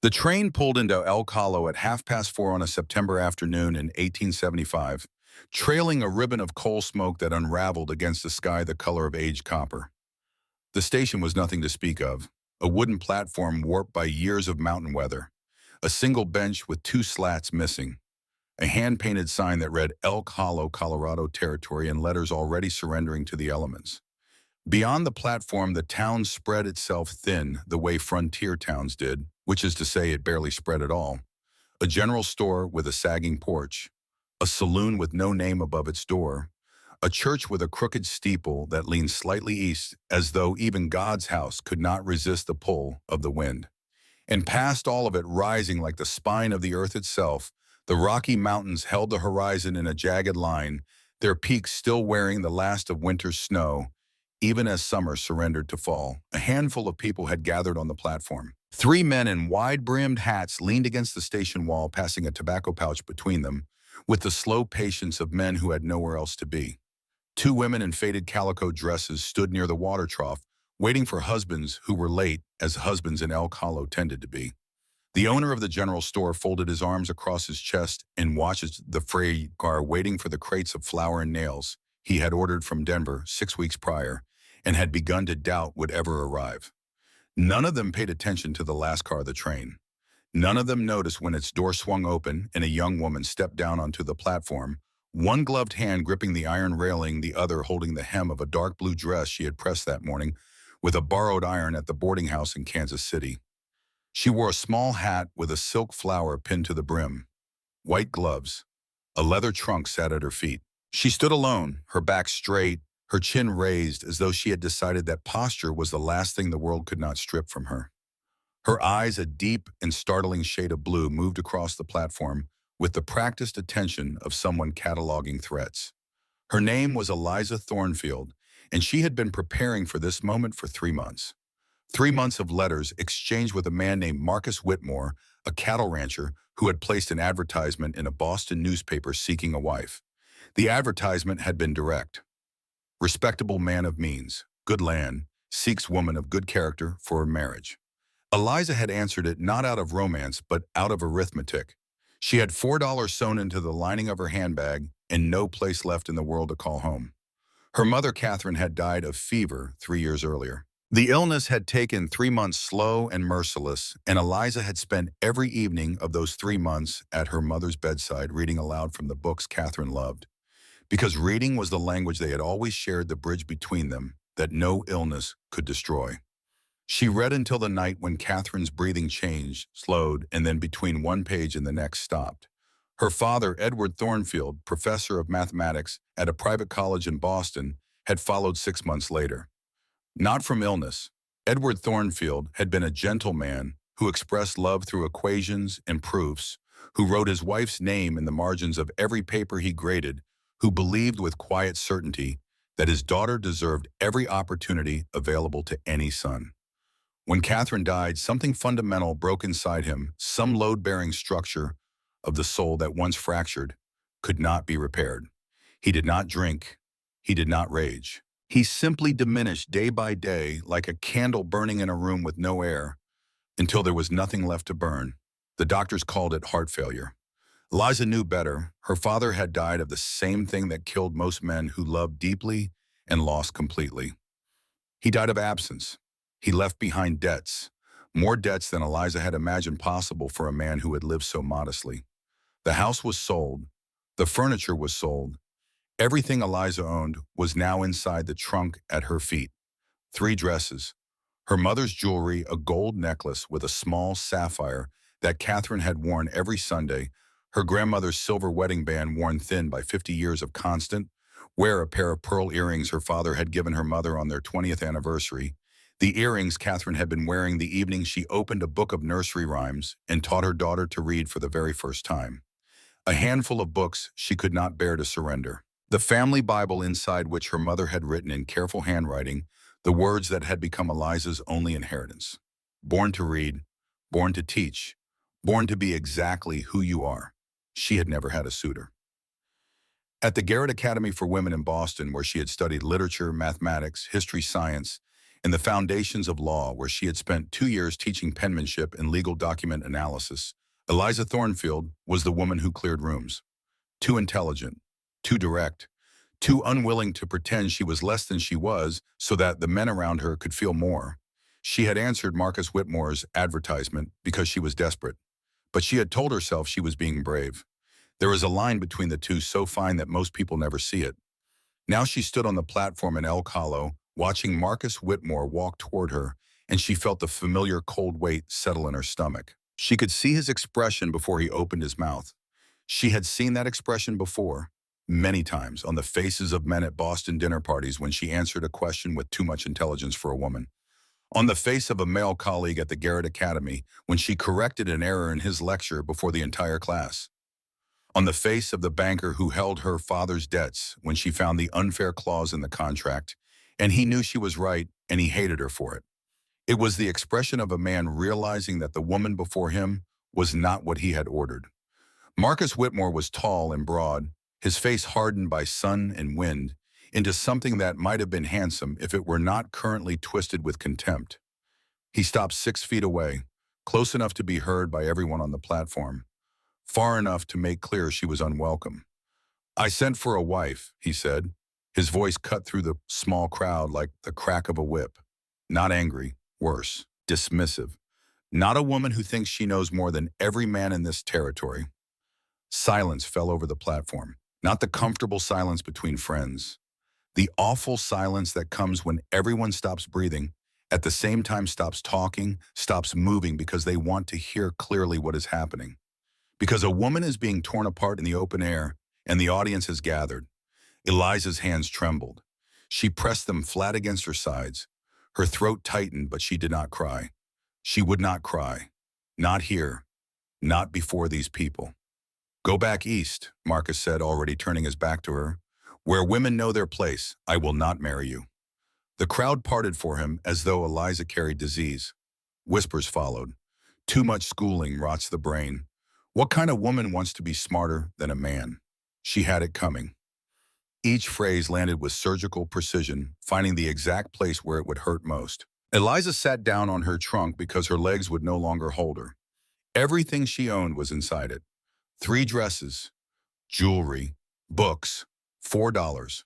The train pulled into Elk Hollow at 4:30 on a September afternoon in 1875, trailing a ribbon of coal smoke that unraveled against a sky the color of aged copper. The station was nothing to speak of, a wooden platform warped by years of mountain weather, a single bench with two slats missing, a hand-painted sign that read Elk Hollow, Colorado Territory in letters already surrendering to the elements. Beyond the platform, the town spread itself thin the way frontier towns did, which is to say it barely spread at all. A general store with a sagging porch, a saloon with no name above its door, a church with a crooked steeple that leaned slightly east as though even God's house could not resist the pull of the wind. And past all of it, rising like the spine of the earth itself, the Rocky Mountains held the horizon in a jagged line, their peaks still wearing the last of winter's snow, even as summer surrendered to fall. A handful of people had gathered on the platform. Three men in wide-brimmed hats leaned against the station wall, passing a tobacco pouch between them, with the slow patience of men who had nowhere else to be. Two women in faded calico dresses stood near the water trough, waiting for husbands who were late, as husbands in Elk Hollow tended to be. The owner of the general store folded his arms across his chest and watched the freight car waiting for the crates of flour and nails he had ordered from Denver 6 weeks prior and had begun to doubt would ever arrive. None of them paid attention to the last car of the train. None of them noticed when its door swung open and a young woman stepped down onto the platform, one gloved hand gripping the iron railing, the other holding the hem of a dark blue dress she had pressed that morning with a borrowed iron at the boarding house in Kansas City. She wore a small hat with a silk flower pinned to the brim, white gloves. A leather trunk sat at her feet. She stood alone, her back straight, her chin raised as though she had decided that posture was the last thing the world could not strip from her. Her eyes, a deep and startling shade of blue, moved across the platform with the practiced attention of someone cataloging threats. Her name was Eliza Thornfield, and she had been preparing for this moment for 3 months. 3 months of letters exchanged with a man named Marcus Whitmore, a cattle rancher who had placed an advertisement in a Boston newspaper seeking a wife. The advertisement had been direct. Respectable man of means, good land, seeks woman of good character for marriage. Eliza had answered it not out of romance, but out of arithmetic. She had $4 sewn into the lining of her handbag and no place left in the world to call home. Her mother, Catherine, had died of fever 3 years earlier. The illness had taken 3 months slow and merciless, and Eliza had spent every evening of those 3 months at her mother's bedside reading aloud from the books Catherine loved. Because reading was the language they had always shared, the bridge between them that no illness could destroy. She read until the night when Catherine's breathing changed, slowed, and then between one page and the next stopped. Her father, Edward Thornfield, professor of mathematics at a private college in Boston, had followed 6 months later. Not from illness. Edward Thornfield had been a gentle man who expressed love through equations and proofs, who wrote his wife's name in the margins of every paper he graded, who believed with quiet certainty that his daughter deserved every opportunity available to any son. When Catherine died, something fundamental broke inside him, some load-bearing structure of the soul that once fractured could not be repaired. He did not drink. He did not rage. He simply diminished day by day like a candle burning in a room with no air until there was nothing left to burn. The doctors called it heart failure. Eliza knew better. Her father had died of the same thing that killed most men who loved deeply and lost completely. He died of absence. He left behind debts, more debts than Eliza had imagined possible for a man who had lived so modestly. The house was sold. The furniture was sold. Everything Eliza owned was now inside the trunk at her feet. 3 dresses, her mother's jewelry, a gold necklace with a small sapphire that Catherine had worn every Sunday, her grandmother's silver wedding band worn thin by 50 years of constant wear, a pair of pearl earrings her father had given her mother on their 20th anniversary, the earrings Catherine had been wearing the evening she opened a book of nursery rhymes and taught her daughter to read for the very first time. A handful of books she could not bear to surrender. The family Bible inside which her mother had written in careful handwriting the words that had become Eliza's only inheritance. Born to read, born to teach, born to be exactly who you are. She had never had a suitor. At the Garrett Academy for Women in Boston, where she had studied literature, mathematics, history, science, in the foundations of law, where she had spent 2 years teaching penmanship and legal document analysis. Eliza Thornfield was the woman who cleared rooms. Too intelligent, too direct, too unwilling to pretend she was less than she was so that the men around her could feel more. She had answered Marcus Whitmore's advertisement because she was desperate, but she had told herself she was being brave. There is a line between the two so fine that most people never see it. Now she stood on the platform in Elk Hollow, watching Marcus Whitmore walk toward her, and she felt the familiar cold weight settle in her stomach. She could see his expression before he opened his mouth. She had seen that expression before, many times, on the faces of men at Boston dinner parties when she answered a question with too much intelligence for a woman. On the face of a male colleague at the Garrett Academy when she corrected an error in his lecture before the entire class. On the face of the banker who held her father's debts when she found the unfair clause in the contract, and he knew she was right and he hated her for it. It was the expression of a man realizing that the woman before him was not what he had ordered. Marcus Whitmore was tall and broad, his face hardened by sun and wind, into something that might have been handsome if it were not currently twisted with contempt. He stopped 6 feet away, close enough to be heard by everyone on the platform, far enough to make clear she was unwelcome. "I sent for a wife," he said. His voice cut through the small crowd like the crack of a whip. Not angry, worse, dismissive. Not a woman who thinks she knows more than every man in this territory. Silence fell over the platform, not the comfortable silence between friends. The awful silence that comes when everyone stops breathing, at the same time stops talking, stops moving because they want to hear clearly what is happening. Because a woman is being torn apart in the open air, and the audience has gathered. Eliza's hands trembled. She pressed them flat against her sides. Her throat tightened, but she did not cry. She would not cry. Not here. Not before these people. "Go back east," Marcus said, already turning his back to her. "Where women know their place, I will not marry you." The crowd parted for him as though Eliza carried disease. Whispers followed. "Too much schooling rots the brain. What kind of woman wants to be smarter than a man?" She had it coming. Each phrase landed with surgical precision, finding the exact place where it would hurt most. Eliza sat down on her trunk because her legs would no longer hold her. Everything she owned was inside it. 3 dresses, jewelry, books, $4.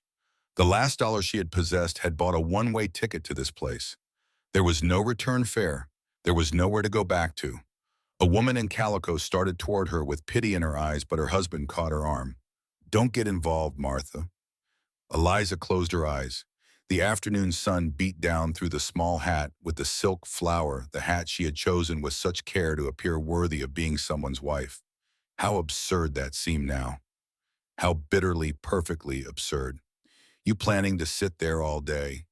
The last dollar she had possessed had bought a one-way ticket to this place. There was no return fare. There was nowhere to go back to. A woman in calico started toward her with pity in her eyes, but her husband caught her arm. "Don't get involved, Martha." Eliza closed her eyes. The afternoon sun beat down through the small hat with the silk flower, the hat she had chosen with such care to appear worthy of being someone's wife. How absurd that seemed now. How bitterly, perfectly absurd. "You planning to sit there all day?"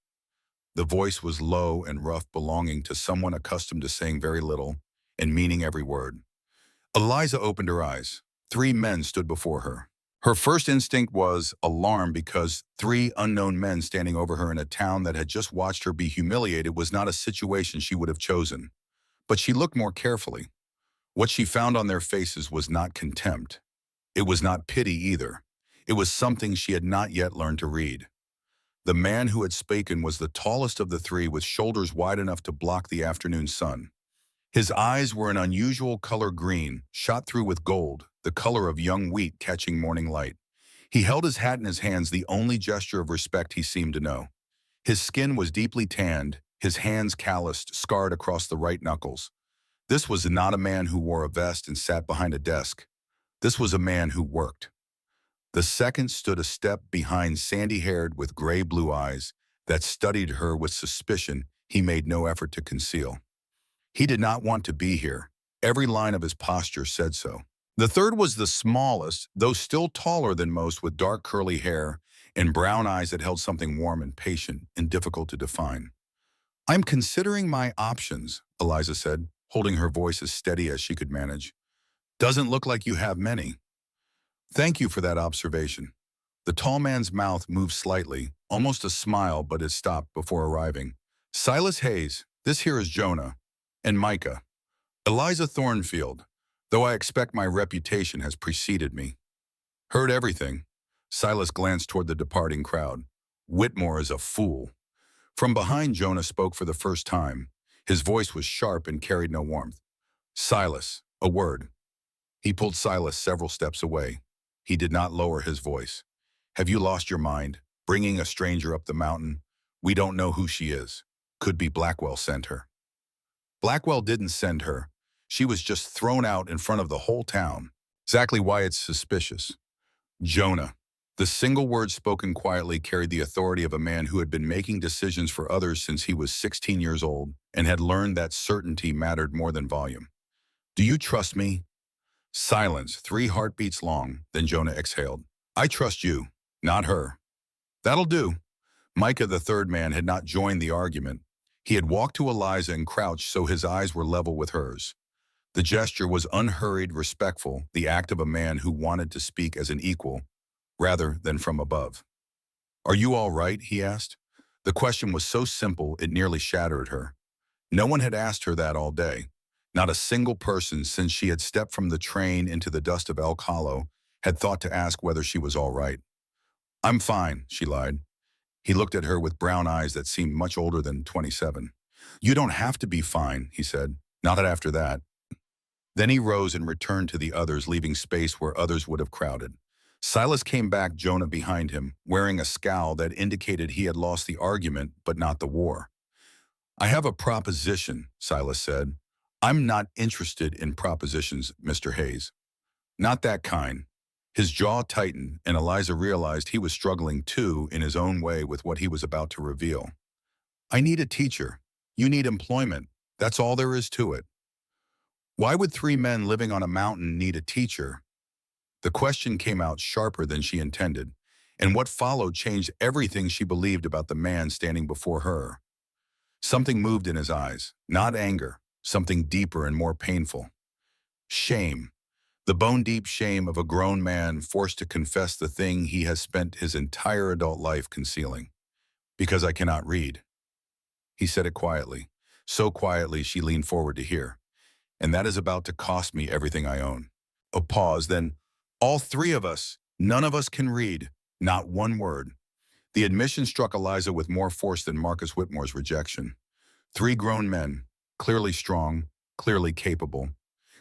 The voice was low and rough, belonging to someone accustomed to saying very little and meaning every word. Eliza opened her eyes. 3 men stood before her. Her first instinct was alarm because 3 unknown men standing over her in a town that had just watched her be humiliated was not a situation she would have chosen. But she looked more carefully. What she found on their faces was not contempt. It was not pity either. It was something she had not yet learned to read. The man who had spoken was the tallest of the 3, with shoulders wide enough to block the afternoon sun. His eyes were an unusual color green, shot through with gold, the color of young wheat catching morning light. He held his hat in his hands, the only gesture of respect he seemed to know. His skin was deeply tanned, his hands calloused, scarred across the right knuckles. This was not a man who wore a vest and sat behind a desk. This was a man who worked. The second stood a step behind, sandy-haired with gray-blue eyes that studied her with suspicion he made no effort to conceal. He did not want to be here. Every line of his posture said so. The third was the smallest, though still taller than most, with dark curly hair and brown eyes that held something warm and patient and difficult to define. "I'm considering my options," Eliza said, holding her voice as steady as she could manage. "Doesn't look like you have many." "Thank you for that observation." The tall man's mouth moved slightly, almost a smile, but it stopped before arriving. "Silas Hayes, this here is Jonah. And Micah. Eliza Thornfield, though I expect my reputation has preceded me." "Heard everything." Silas glanced toward the departing crowd. "Whitmore is a fool." From behind, Jonah spoke for the first time. His voice was sharp and carried no warmth. Silas, a word. He pulled Silas several steps away. He did not lower his voice. Have you lost your mind? Bringing a stranger up the mountain? We don't know who she is. Could be Blackwell sent her. Blackwell didn't send her. She was just thrown out in front of the whole town. Exactly why it's suspicious. Jonah. The single word spoken quietly carried the authority of a man who had been making decisions for others since he was 16 years old and had learned that certainty mattered more than volume. Do you trust me? Silence, 3 heartbeats long, then Jonah exhaled. I trust you, not her. That'll do. Micah, the third man, had not joined the argument. He had walked to Eliza and crouched so his eyes were level with hers. The gesture was unhurried, respectful, the act of a man who wanted to speak as an equal, rather than from above. Are you all right? He asked. The question was so simple it nearly shattered her. No one had asked her that all day. Not a single person since she had stepped from the train into the dust of Elk Hollow had thought to ask whether she was all right. I'm fine, she lied. He looked at her with brown eyes that seemed much older than 27. You don't have to be fine, he said. Not after that. Then he rose and returned to the others, leaving space where others would have crowded. Silas came back, Jonah behind him, wearing a scowl that indicated he had lost the argument but not the war. I have a proposition, Silas said. I'm not interested in propositions, Mr. Hayes. Not that kind. His jaw tightened, and Eliza realized he was struggling too in his own way with what he was about to reveal. I need a teacher. You need employment. That's all there is to it. Why would 3 men living on a mountain need a teacher? The question came out sharper than she intended, and what followed changed everything she believed about the man standing before her. Something moved in his eyes, not anger, something deeper and more painful. Shame. The bone-deep shame of a grown man forced to confess the thing he has spent his entire adult life concealing. Because I cannot read. He said it quietly, so quietly she leaned forward to hear. And that is about to cost me everything I own. A pause, then, all 3 of us, none of us can read, not one word. The admission struck Eliza with more force than Marcus Whitmore's rejection. 3 grown men, clearly strong, clearly capable,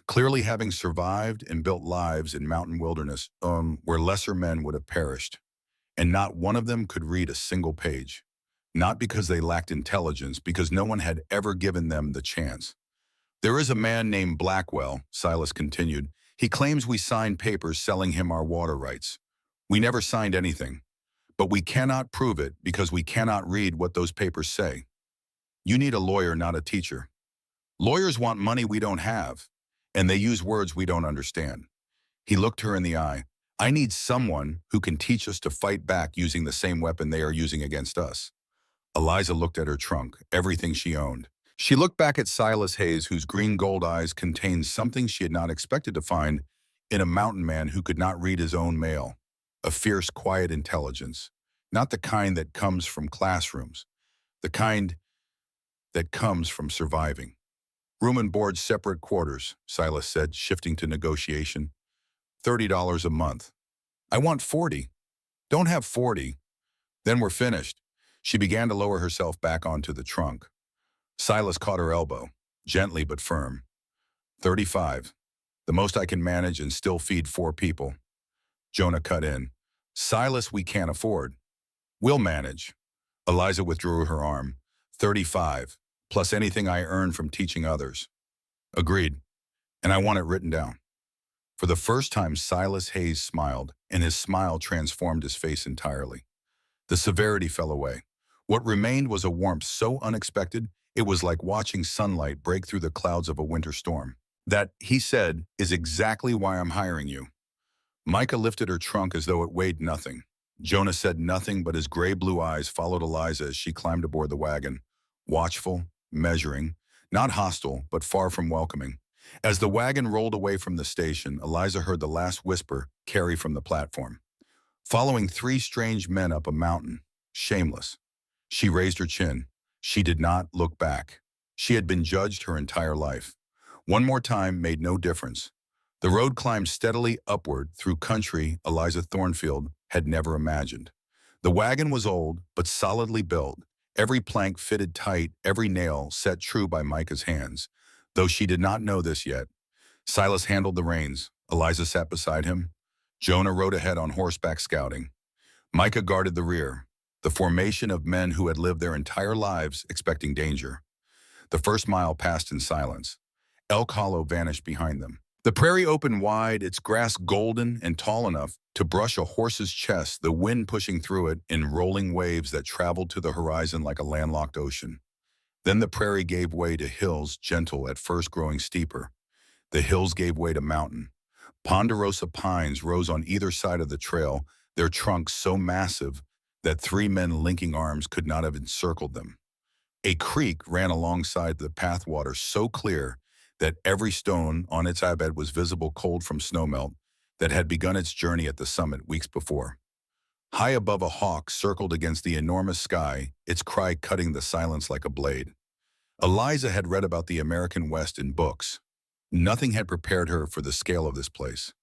clearly having survived and built lives in mountain wilderness, where lesser men would have perished. And not one of them could read a single page. Not because they lacked intelligence, because no one had ever given them the chance. There is a man named Blackwell, Silas continued. He claims we signed papers selling him our water rights. We never signed anything. But we cannot prove it because we cannot read what those papers say. You need a lawyer, not a teacher. Lawyers want money we don't have, and they use words we don't understand. He looked her in the eye. I need someone who can teach us to fight back using the same weapon they are using against us. Eliza looked at her trunk, everything she owned. She looked back at Silas Hayes, whose green gold eyes contained something she had not expected to find in a mountain man who could not read his own mail. A fierce, quiet intelligence, not the kind that comes from classrooms, the kind that comes from surviving. Room and board, separate quarters, Silas said, shifting to negotiation. $30 a month. I want 40. Don't have 40. Then we're finished. She began to lower herself back onto the trunk. Silas caught her elbow, gently but firm. 35. The most I can manage and still feed 4 people. Jonah cut in. Silas, we can't afford. We'll manage. Eliza withdrew her arm. 35, plus anything I earn from teaching others. Agreed. And I want it written down. For the first time, Silas Hayes smiled, and his smile transformed his face entirely. The severity fell away. What remained was a warmth so unexpected, it was like watching sunlight break through the clouds of a winter storm. That, he said, is exactly why I'm hiring you. Micah lifted her trunk as though it weighed nothing. Jonah said nothing, but his gray-blue eyes followed Eliza as she climbed aboard the wagon, watchful, measuring, not hostile, but far from welcoming. As the wagon rolled away from the station, Eliza heard the last whisper carry from the platform. Following 3 strange men up a mountain, shameless. She raised her chin. She did not look back. She had been judged her entire life. One more time made no difference. The road climbed steadily upward through country Eliza Thornfield had never imagined. The wagon was old, but solidly built. every plank fitted tight, every nail set true by Micah's hands. Though she did not know this yet, Silas handled the reins. Eliza sat beside him. Jonah rode ahead on horseback scouting. Micah guarded the rear, the formation of men who had lived their entire lives expecting danger. The first mile passed in silence. Elk Hollow vanished behind them. The prairie opened wide, its grass golden and tall enough to brush a horse's chest, the wind pushing through it in rolling waves that traveled to the horizon like a landlocked ocean. Then the prairie gave way to hills, gentle at first growing steeper. The hills gave way to mountain. Ponderosa pines rose on either side of the trail, their trunks so massive that three men linking arms could not have encircled them. A creek ran alongside the pathwater so clear that every stone on its bed was visible cold from snowmelt that had begun its journey at the summit weeks before. High above a hawk circled against the enormous sky, its cry cutting the silence like a blade. Eliza had read about the American West in books. Nothing had prepared her for the scale of this place.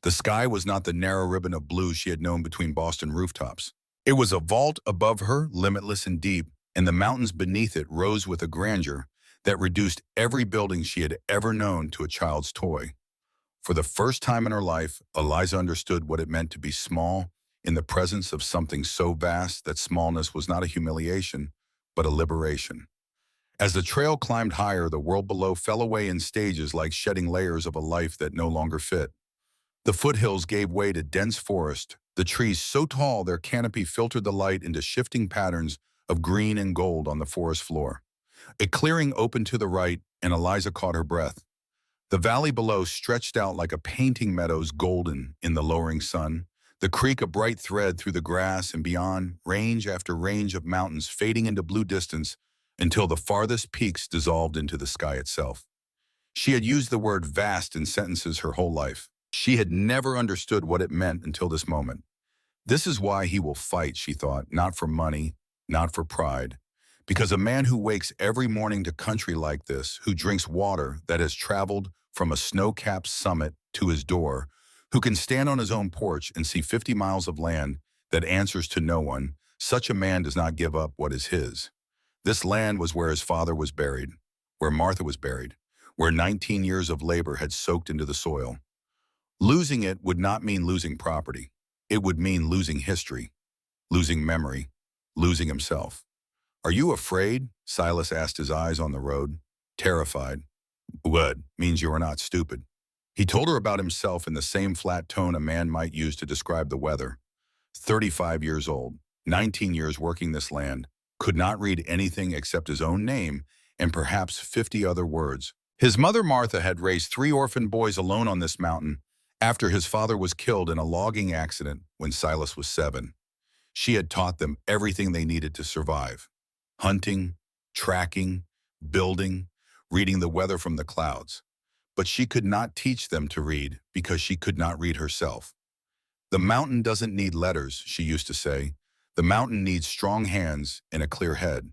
The sky was not the narrow ribbon of blue she had known between Boston rooftops. It was a vault above her, limitless and deep, and the mountains beneath it rose with a grandeur that reduced every building she had ever known to a child's toy. For the first time in her life, Eliza understood what it meant to be small in the presence of something so vast that smallness was not a humiliation, but a liberation. As the trail climbed higher, the world below fell away in stages like shedding layers of a life that no longer fit. The foothills gave way to dense forest, the trees so tall their canopy filtered the light into shifting patterns of green and gold on the forest floor. A clearing opened to the right, and Eliza caught her breath. The valley below stretched out like a painting meadows golden in the lowering sun, the creek a bright thread through the grass, and beyond, range after range of mountains fading into blue distance until the farthest peaks dissolved into the sky itself. She had used the word vast in sentences her whole life. She had never understood what it meant until this moment. This is why he will fight, she thought, not for money, not for pride. Because a man who wakes every morning to country like this, who drinks water that has traveled from a snow-capped summit to his door, who can stand on his own porch and see 50 miles of land that answers to no one, such a man does not give up what is his. This land was where his father was buried, where Martha was buried, where 19 years of labor had soaked into the soil. Losing it would not mean losing property. It would mean losing history, losing memory, losing himself. "Are you afraid?" Silas asked, his eyes on the road, terrified. "Good means you are not stupid." He told her about himself in the same flat tone a man might use to describe the weather. 35 years old, 19 years working this land, could not read anything except his own name and perhaps 50 other words. His mother Martha had raised 3 orphan boys alone on this mountain after his father was killed in a logging accident when Silas was 7. She had taught them everything they needed to survive. Hunting, tracking, building, reading the weather from the clouds. But she could not teach them to read because she could not read herself. "The mountain doesn't need letters," she used to say. "The mountain needs strong hands and a clear head."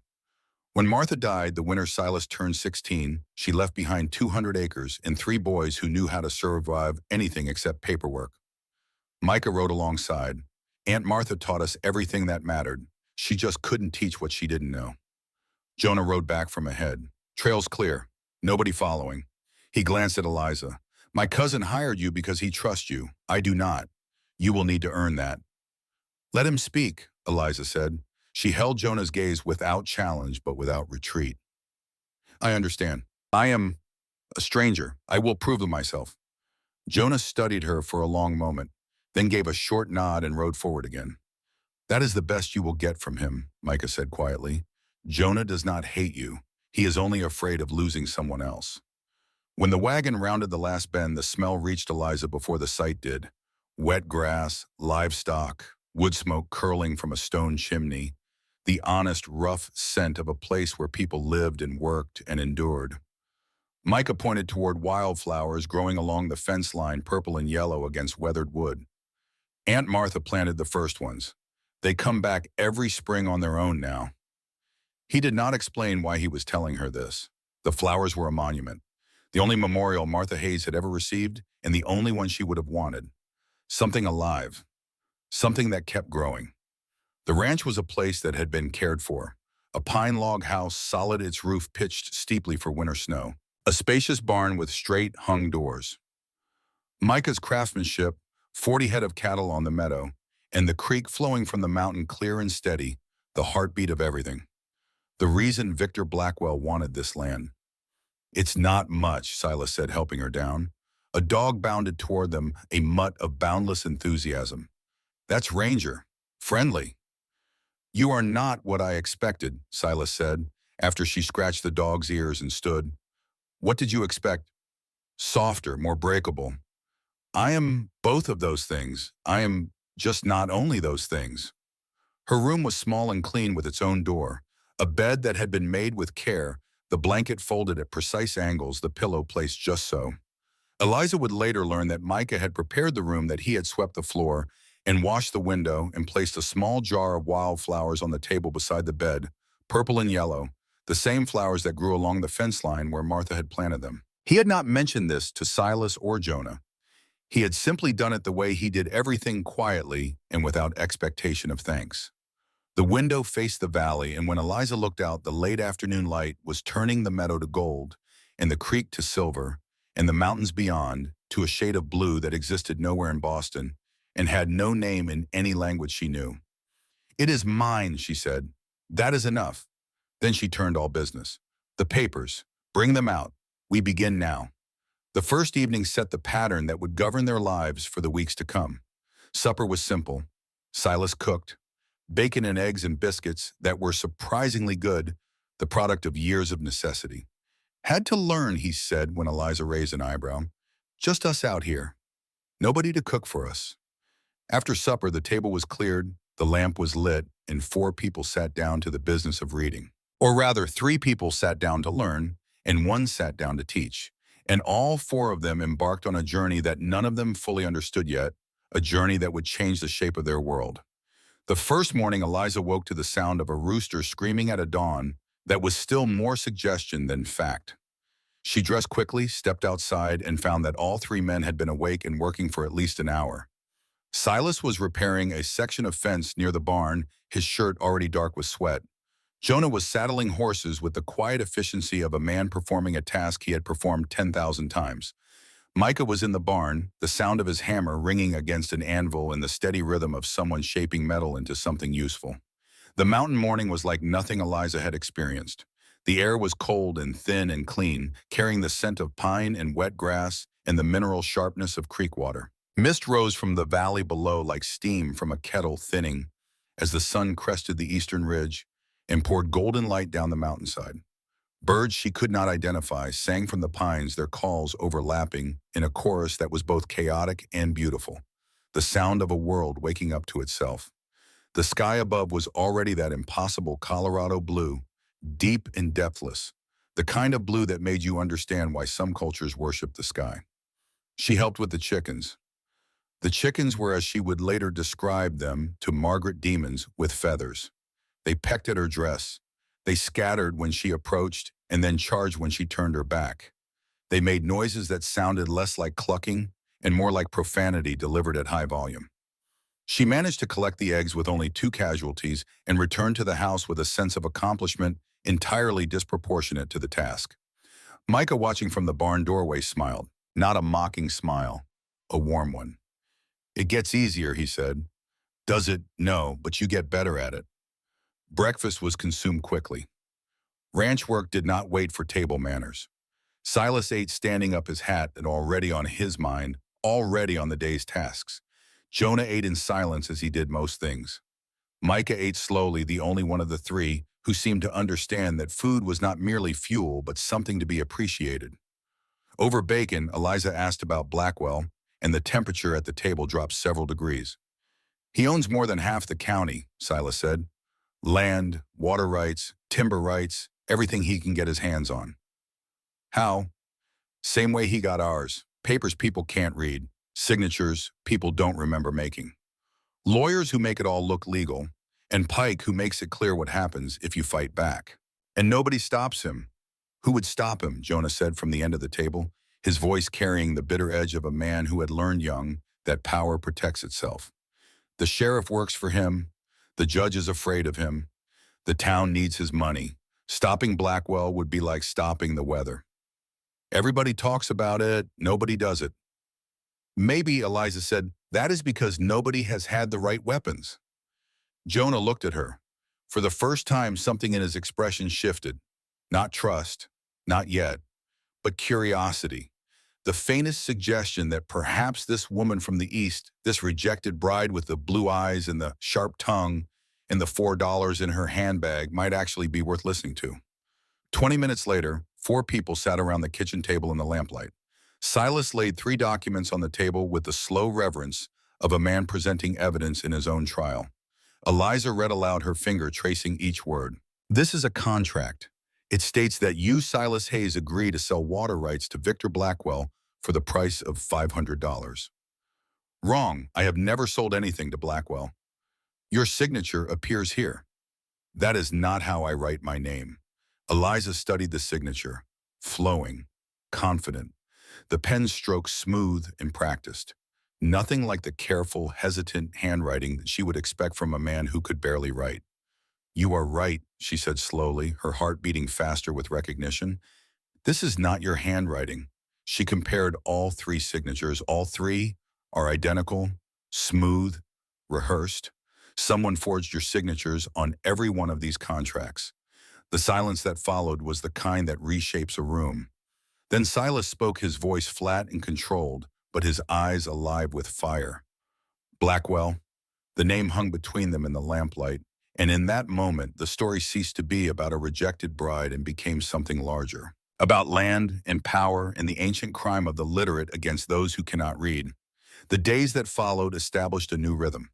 When Martha died, the winter Silas turned 16, she left behind 200 acres and 3 boys who knew how to survive anything except paperwork. Micah rode alongside. "Aunt Martha taught us everything that mattered. She just couldn't teach what she didn't know." Jonah rode back from ahead. Trails clear, nobody following. He glanced at Eliza. "My cousin hired you because he trusts you. I do not. You will need to earn that." "Let him speak," Eliza said. She held Jonah's gaze without challenge but without retreat. "I understand. I am a stranger. I will prove to myself." Jonah studied her for a long moment, then gave a short nod and rode forward again. "That is the best you will get from him," Micah said quietly. "Jonah does not hate you. He is only afraid of losing someone else." When the wagon rounded the last bend, the smell reached Eliza before the sight did. Wet grass, livestock, wood smoke curling from a stone chimney, the honest, rough scent of a place where people lived and worked and endured. Micah pointed toward wildflowers growing along the fence line, purple and yellow against weathered wood. "Aunt Martha planted the first ones. They come back every spring on their own now." He did not explain why he was telling her this. The flowers were a monument, the only memorial Martha Hayes had ever received and the only one she would have wanted. Something alive, something that kept growing. The ranch was a place that had been cared for, A pine log house, solid, its roof pitched steeply for winter snow. A spacious barn with straight, hung doors. Micah's craftsmanship, 40 head of cattle on the meadow, and the creek flowing from the mountain clear and steady, the heartbeat of everything. The reason Victor Blackwell wanted this land. It's not much, Silas said, helping her down. A dog bounded toward them, a mutt of boundless enthusiasm. That's Ranger. Friendly. You are not what I expected, Silas said, after she scratched the dog's ears and stood. What did you expect? Softer, more breakable. I am both of those things. I am just not only those things. Her room was small and clean with its own door, a bed that had been made with care, the blanket folded at precise angles, the pillow placed just so. Eliza would later learn that Micah had prepared the room, that he had swept the floor and washed the window and placed a small jar of wildflowers on the table beside the bed, purple and yellow, the same flowers that grew along the fence line where Martha had planted them. He had not mentioned this to Silas or Jonah. He had simply done it the way he did everything, quietly and without expectation of thanks. The window faced the valley, and when Eliza looked out, the late afternoon light was turning the meadow to gold, and the creek to silver, and the mountains beyond to a shade of blue that existed nowhere in Boston and had no name in any language she knew. It is mine, she said. That is enough. Then she turned all business. The papers. Bring them out. We begin now. The first evening set the pattern that would govern their lives for the weeks to come. Supper was simple. Silas cooked. Bacon and eggs and biscuits that were surprisingly good, the product of years of necessity. Had to learn, he said when Eliza raised an eyebrow. Just us out here. Nobody to cook for us. After supper, the table was cleared, the lamp was lit, and 4 people sat down to the business of reading. Or rather, 3 people sat down to learn, and 1 sat down to teach. And all 4 of them embarked on a journey that none of them fully understood yet, a journey that would change the shape of their world. The first morning, Eliza woke to the sound of a rooster screaming at a dawn that was still more suggestion than fact. She dressed quickly, stepped outside, and found that all 3 men had been awake and working for at least an hour. Silas was repairing a section of fence near the barn, his shirt already dark with sweat. Jonah was saddling horses with the quiet efficiency of a man performing a task he had performed 10,000 times. Micah was in the barn, the sound of his hammer ringing against an anvil and the steady rhythm of someone shaping metal into something useful. The mountain morning was like nothing Eliza had experienced. The air was cold and thin and clean, carrying the scent of pine and wet grass and the mineral sharpness of creek water. Mist rose from the valley below like steam from a kettle thinning as the sun crested the eastern ridge and poured golden light down the mountainside. Birds she could not identify sang from the pines, their calls overlapping in a chorus that was both chaotic and beautiful, the sound of a world waking up to itself. The sky above was already that impossible Colorado blue, deep and depthless, the kind of blue that made you understand why some cultures worship the sky. She helped with the chickens. The chickens were, as she would later describe them to Margaret, demons with feathers. They pecked at her dress. They scattered when she approached and then charged when she turned her back. They made noises that sounded less like clucking and more like profanity delivered at high volume. She managed to collect the eggs with only 2 casualties and returned to the house with a sense of accomplishment entirely disproportionate to the task. Micah, watching from the barn doorway, smiled, not a mocking smile, a warm one. It gets easier, he said. Does it? No, but you get better at it. Breakfast was consumed quickly. Ranch work did not wait for table manners. Silas ate standing up, his hat and already on his mind, already on the day's tasks. Jonah ate in silence as he did most things. Micah ate slowly, the only one of the 3 who seemed to understand that food was not merely fuel but something to be appreciated. Over bacon, Eliza asked about Blackwell, and the temperature at the table dropped several degrees. He owns more than half the county, Silas said. Land, water rights, timber rights, everything he can get his hands on. How? Same way he got ours. Papers people can't read. Signatures people don't remember making. Lawyers who make it all look legal. And Pike who makes it clear what happens if you fight back. And nobody stops him. Who would stop him? Jonah said from the end of the table, his voice carrying the bitter edge of a man who had learned young that power protects itself. The sheriff works for him. The judge is afraid of him. The town needs his money. Stopping Blackwell would be like stopping the weather. Everybody talks about it, nobody does it. Maybe, Eliza said, that is because nobody has had the right weapons. Jonah looked at her. For the first time, something in his expression shifted. Not trust, not yet, but curiosity. The faintest suggestion that perhaps this woman from the East, this rejected bride with the blue eyes and the sharp tongue and the $4 in her handbag might actually be worth listening to. 20 minutes later, 4 people sat around the kitchen table in the lamplight. Silas laid 3 documents on the table with the slow reverence of a man presenting evidence in his own trial. Eliza read aloud, her finger tracing each word. This is a contract. It states that you, Silas Hayes, agree to sell water rights to Victor Blackwell for the price of $500. Wrong. I have never sold anything to Blackwell. Your signature appears here. That is not how I write my name. Eliza studied the signature, flowing, confident. The pen stroke smooth and practiced. Nothing like the careful, hesitant handwriting that she would expect from a man who could barely write. You are right, she said slowly, her heart beating faster with recognition. This is not your handwriting. She compared all 3 signatures. All 3 are identical, smooth, rehearsed. Someone forged your signatures on every one of these contracts. The silence that followed was the kind that reshapes a room. Then Silas spoke, his voice flat and controlled, but his eyes alive with fire. Blackwell. The name hung between them in the lamplight, and in that moment, the story ceased to be about a rejected bride and became something larger. About land and power and the ancient crime of the literate against those who cannot read. The days that followed established a new rhythm.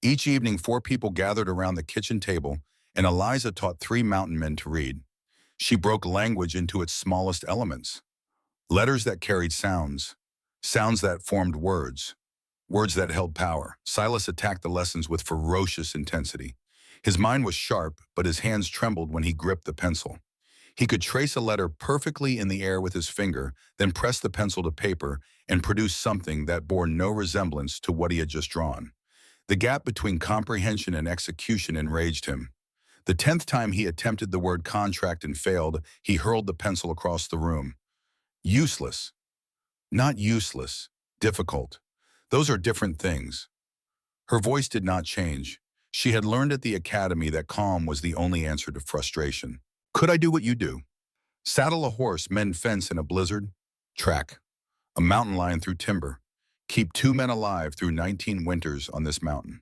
Each evening, 4 people gathered around the kitchen table, and Eliza taught 3 mountain men to read. She broke language into its smallest elements. Letters that carried sounds. Sounds that formed words. Words that held power. Silas attacked the lessons with ferocious intensity. His mind was sharp, but his hands trembled when he gripped the pencil. He could trace a letter perfectly in the air with his finger, then press the pencil to paper and produce something that bore no resemblance to what he had just drawn. The gap between comprehension and execution enraged him. The 10th time he attempted the word contract and failed, he hurled the pencil across the room. Useless. Not useless. Difficult. Those are different things. Her voice did not change. She had learned at the academy that calm was the only answer to frustration. Could I do what you do? Saddle a horse, mend fence in a blizzard? Track. A mountain lion through timber. Keep 2 men alive through 19 winters on this mountain.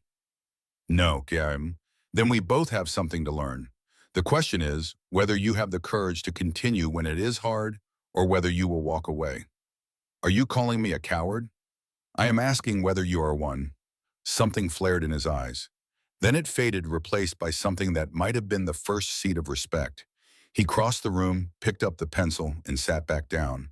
No, Guillaume. Then we both have something to learn. The question is whether you have the courage to continue when it is hard or whether you will walk away. Are you calling me a coward? I am asking whether you are one. Something flared in his eyes. Then it faded, replaced by something that might have been the first seed of respect. He crossed the room, picked up the pencil, and sat back down.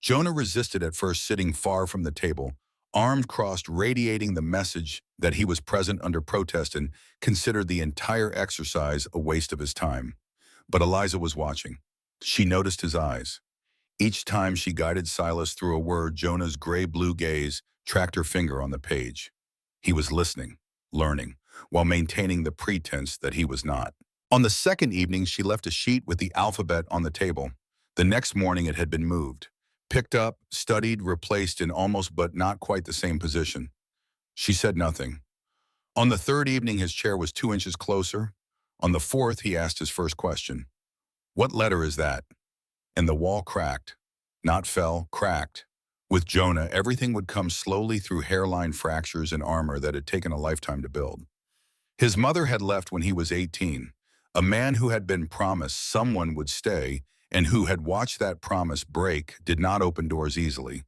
Jonah resisted at first, sitting far from the table, arms crossed, radiating the message that he was present under protest and considered the entire exercise a waste of his time. But Eliza was watching. She noticed his eyes. Each time she guided Silas through a word, Jonah's gray-blue gaze tracked her finger on the page. He was listening, learning, while maintaining the pretense that he was not. On the second evening, she left a sheet with the alphabet on the table. The next morning, it had been moved. Picked up, studied, replaced in almost but not quite the same position. She said nothing. On the third evening, his chair was 2 inches closer. On the fourth, he asked his first question. What letter is that? And the wall cracked. Not fell, cracked. With Jonah, everything would come slowly through hairline fractures and armor that had taken a lifetime to build. His mother had left when he was 18. A man who had been promised someone would stay and who had watched that promise break did not open doors easily.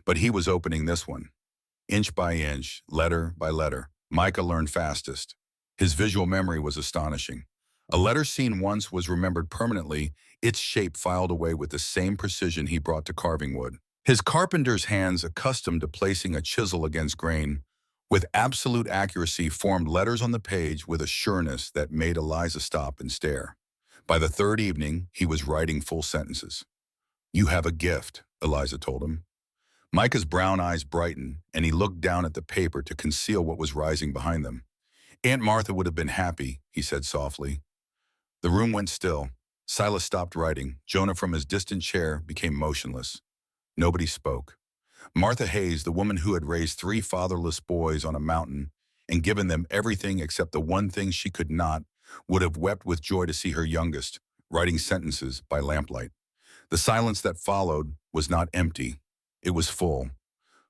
But he was opening this one. Inch by inch, letter by letter. Micah learned fastest. His visual memory was astonishing. A letter seen once was remembered permanently, its shape filed away with the same precision he brought to carving wood. His carpenter's hands, accustomed to placing a chisel against grain, with absolute accuracy formed letters on the page with a sureness that made Eliza stop and stare. By the third evening, he was writing full sentences. You have a gift, Eliza told him. Micah's brown eyes brightened, and he looked down at the paper to conceal what was rising behind them. Aunt Martha would have been happy, he said softly. The room went still. Silas stopped writing. Jonah from his distant chair became motionless. Nobody spoke. Martha Hayes, the woman who had raised three fatherless boys on a mountain and given them everything except the one thing she could not, would have wept with joy to see her youngest writing sentences by lamplight. The silence that followed was not empty. It was full,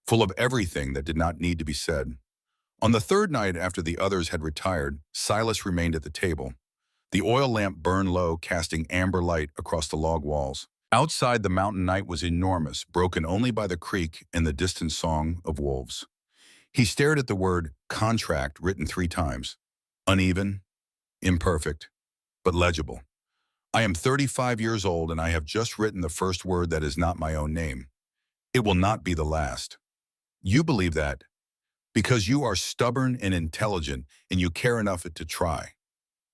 full of everything that did not need to be said. On the third night after the others had retired, Silas remained at the table. The oil lamp burned low, casting amber light across the log walls. Outside, the mountain night was enormous, broken only by the creek and the distant song of wolves. He stared at the word contract written 3 times. Uneven, imperfect, but legible. I am 35 years old and I have just written the first word that is not my own name. It will not be the last. You believe that because you are stubborn and intelligent and you care enough to try.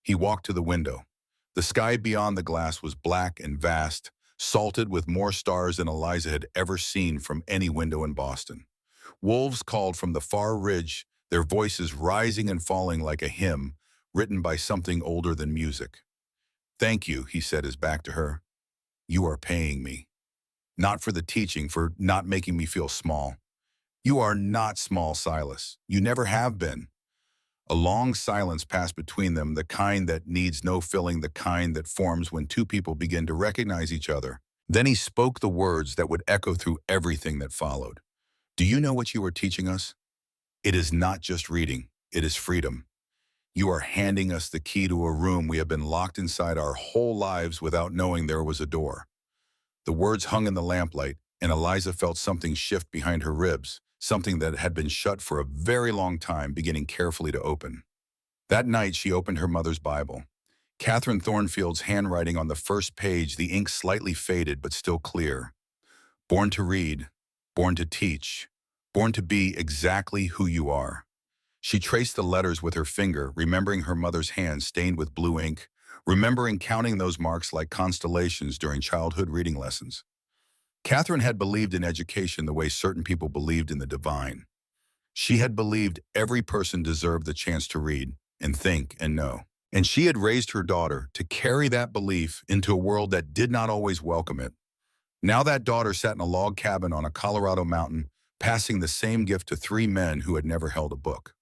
He walked to the window. The sky beyond the glass was black and vast, salted with more stars than Eliza had ever seen from any window in Boston. Wolves called from the far ridge, their voices rising and falling like a hymn written by something older than music. Thank you, he said, his back to her. You are paying me. Not for the teaching, for not making me feel small. You are not small, Silas. You never have been. A long silence passed between them, the kind that needs no filling, the kind that forms when two people begin to recognize each other. Then he spoke the words that would echo through everything that followed. Do you know what you are teaching us? It is not just reading, it is freedom. You are handing us the key to a room we have been locked inside our whole lives without knowing there was a door. The words hung in the lamplight, and Eliza felt something shift behind her ribs, something that had been shut for a very long time, beginning carefully to open. That night, she opened her mother's Bible. Catherine Thornfield's handwriting on the first page, the ink slightly faded but still clear. Born to read, born to teach, born to be exactly who you are. She traced the letters with her finger, remembering her mother's hand stained with blue ink, remembering counting those marks like constellations during childhood reading lessons. Catherine had believed in education the way certain people believed in the divine. She had believed every person deserved the chance to read and think and know. And she had raised her daughter to carry that belief into a world that did not always welcome it. Now that daughter sat in a log cabin on a Colorado mountain, passing the same gift to 3 men who had never held a book.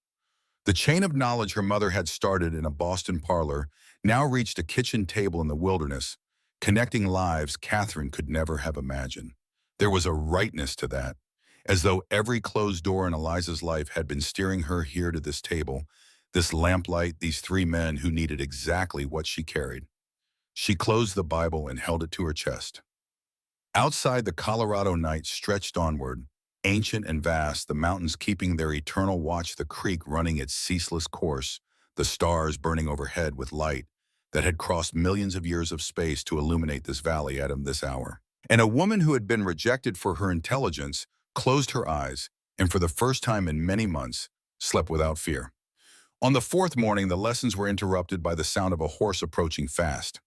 The chain of knowledge her mother had started in a Boston parlor now reached a kitchen table in the wilderness, connecting lives Catherine could never have imagined. There was a rightness to that, as though every closed door in Eliza's life had been steering her here to this table, this lamplight, these 3 men who needed exactly what she carried. She closed the Bible and held it to her chest. Outside, the Colorado night stretched onward, ancient and vast, the mountains keeping their eternal watch, the creek running its ceaseless course, the stars burning overhead with light that had crossed millions of years of space to illuminate this valley at this hour. And a woman who had been rejected for her intelligence closed her eyes and for the first time in many months slept without fear. On the 4th morning, the lessons were interrupted by the sound of a horse approaching fast.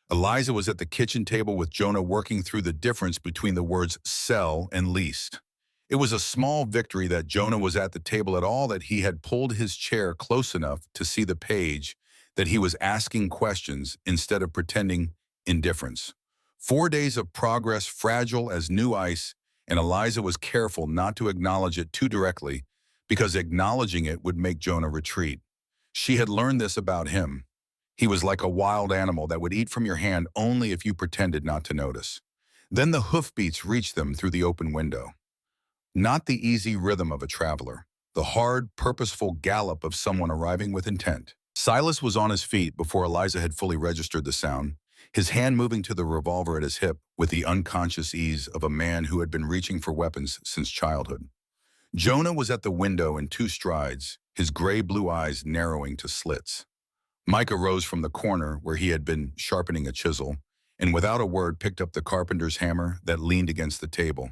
Eliza was at the kitchen table with Jonah, working through the difference between the words sell and leased. It was a small victory that Jonah was at the table at all, that he had pulled his chair close enough to see the page, that he was asking questions instead of pretending indifference. 4 days of progress, fragile as new ice, and Eliza was careful not to acknowledge it too directly, because acknowledging it would make Jonah retreat. She had learned this about him. He was like a wild animal that would eat from your hand only if you pretended not to notice. Then the hoofbeats reached them through the open window. Not the easy rhythm of a traveler, the hard, purposeful gallop of someone arriving with intent. Silas was on his feet before Eliza had fully registered the sound, his hand moving to the revolver at his hip with the unconscious ease of a man who had been reaching for weapons since childhood. Jonah was at the window in 2 strides, his gray-blue eyes narrowing to slits. Micah rose from the corner where he had been sharpening a chisel, and without a word picked up the carpenter's hammer that leaned against the table.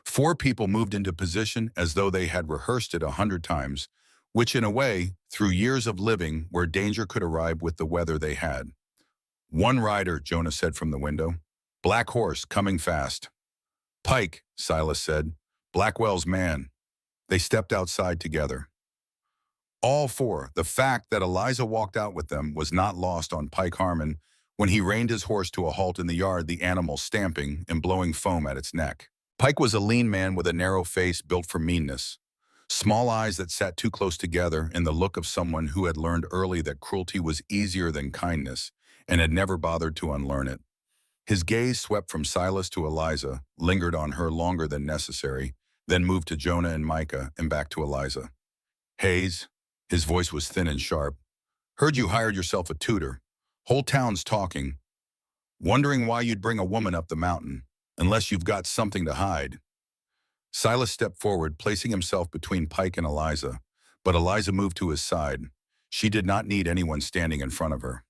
4 people moved into position as though they had rehearsed it 100 times, which in a way, through years of living where danger could arrive with the weather they had. "1 rider," Jonah said from the window. "Black horse, coming fast." "Pike," Silas said. "Blackwell's man." They stepped outside together. All 4, the fact that Eliza walked out with them was not lost on Pike Harmon, When he reined his horse to a halt in the yard, the animal stamping and blowing foam at its neck. Pike was a lean man with a narrow face built for meanness, small eyes that sat too close together, and the look of someone who had learned early that cruelty was easier than kindness and had never bothered to unlearn it. His gaze swept from Silas to Eliza, lingered on her longer than necessary, then moved to Jonah and Micah and back to Eliza. Hayes, his voice was thin and sharp, heard you hired yourself a tutor. Whole town's talking, wondering why you'd bring a woman up the mountain, unless you've got something to hide. Silas stepped forward, placing himself between Pike and Eliza, but Eliza moved to his side. She did not need anyone standing in front of her.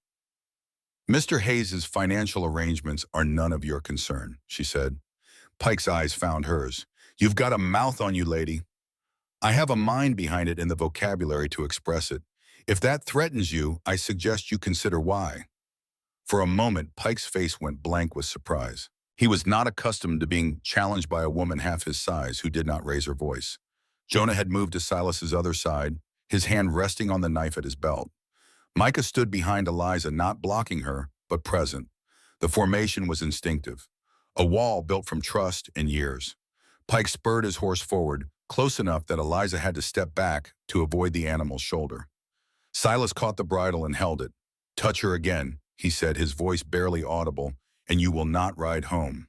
Mr. Hayes's financial arrangements are none of your concern, she said. Pike's eyes found hers. You've got a mouth on you, lady. I have a mind behind it and the vocabulary to express it. If that threatens you, I suggest you consider why. For a moment, Pike's face went blank with surprise. He was not accustomed to being challenged by a woman half his size who did not raise her voice. Jonah had moved to Silas's other side, his hand resting on the knife at his belt. Micah stood behind Eliza, not blocking her, but present. The formation was instinctive, a wall built from trust and years. Pike spurred his horse forward, close enough that Eliza had to step back to avoid the animal's shoulder. Silas caught the bridle and held it. Touch her again, he said, his voice barely audible, and you will not ride home.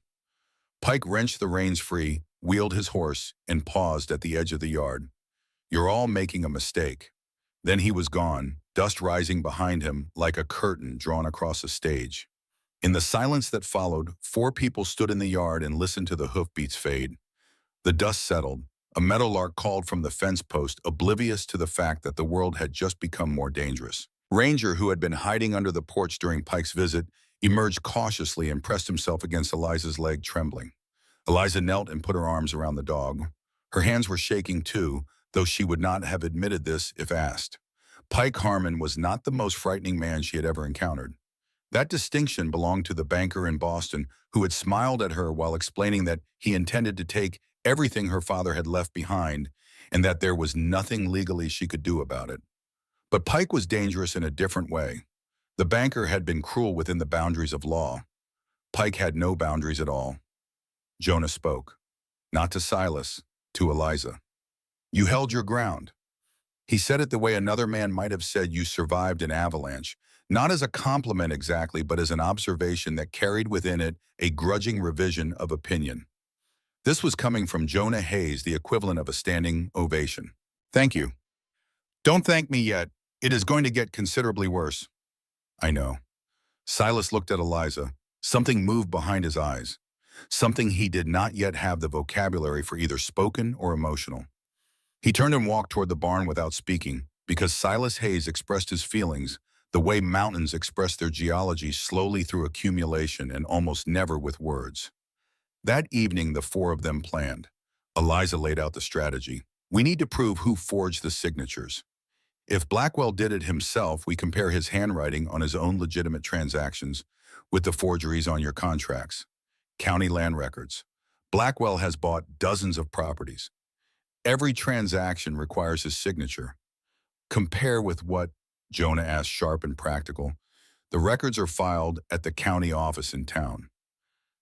Pike wrenched the reins free, wheeled his horse, and paused at the edge of the yard. You're all making a mistake. Then he was gone, dust rising behind him like a curtain drawn across a stage. In the silence that followed, 4 people stood in the yard and listened to the hoofbeats fade. The dust settled. A meadowlark called from the fence post, oblivious to the fact that the world had just become more dangerous. Ranger, who had been hiding under the porch during Pike's visit, emerged cautiously and pressed himself against Eliza's leg, trembling. Eliza knelt and put her arms around the dog. Her hands were shaking too, though she would not have admitted this if asked. Pike Harmon was not the most frightening man she had ever encountered. That distinction belonged to the banker in Boston who had smiled at her while explaining that he intended to take everything her father had left behind and that there was nothing legally she could do about it. But Pike was dangerous in a different way. The banker had been cruel within the boundaries of law. Pike had no boundaries at all. Jonah spoke, not to Silas, to Eliza. You held your ground. He said it the way another man might have said you survived an avalanche, not as a compliment exactly, but as an observation that carried within it a grudging revision of opinion. This was coming from Jonah Hayes, the equivalent of a standing ovation. Thank you. Don't thank me yet. It is going to get considerably worse. I know. Silas looked at Eliza. Something moved behind his eyes. Something he did not yet have the vocabulary for, either spoken or emotional. He turned and walked toward the barn without speaking, because Silas Hayes expressed his feelings the way mountains express their geology, slowly through accumulation and almost never with words. That evening, the 4 of them planned. Eliza laid out the strategy. We need to prove who forged the signatures. If Blackwell did it himself, we compare his handwriting on his own legitimate transactions with the forgeries on your contracts. County land records. Blackwell has bought dozens of properties. Every transaction requires his signature. Compare with what? Jonah asked, sharp and practical. The records are filed at the county office in town.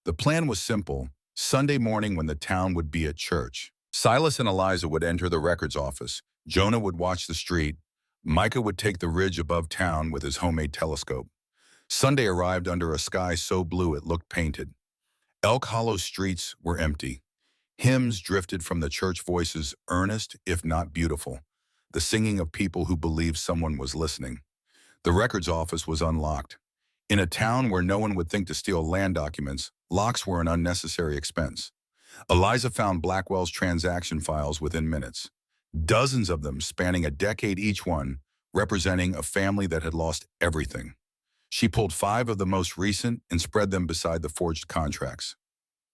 The plan was simple. Sunday morning, when the town would be at church, Silas and Eliza would enter the records office. Jonah would watch the street. Micah would take the ridge above town with his homemade telescope. Sunday arrived under a sky so blue it looked painted. Elk Hollow streets were empty. Hymns drifted from the church voices, earnest if not beautiful, the singing of people who believed someone was listening. The records office was unlocked. In a town where no one would think to steal land documents, locks were an unnecessary expense. Eliza found Blackwell's transaction files within minutes. Dozens of them spanning a decade each one, representing a family that had lost everything. She pulled 5 of the most recent and spread them beside the forged contracts.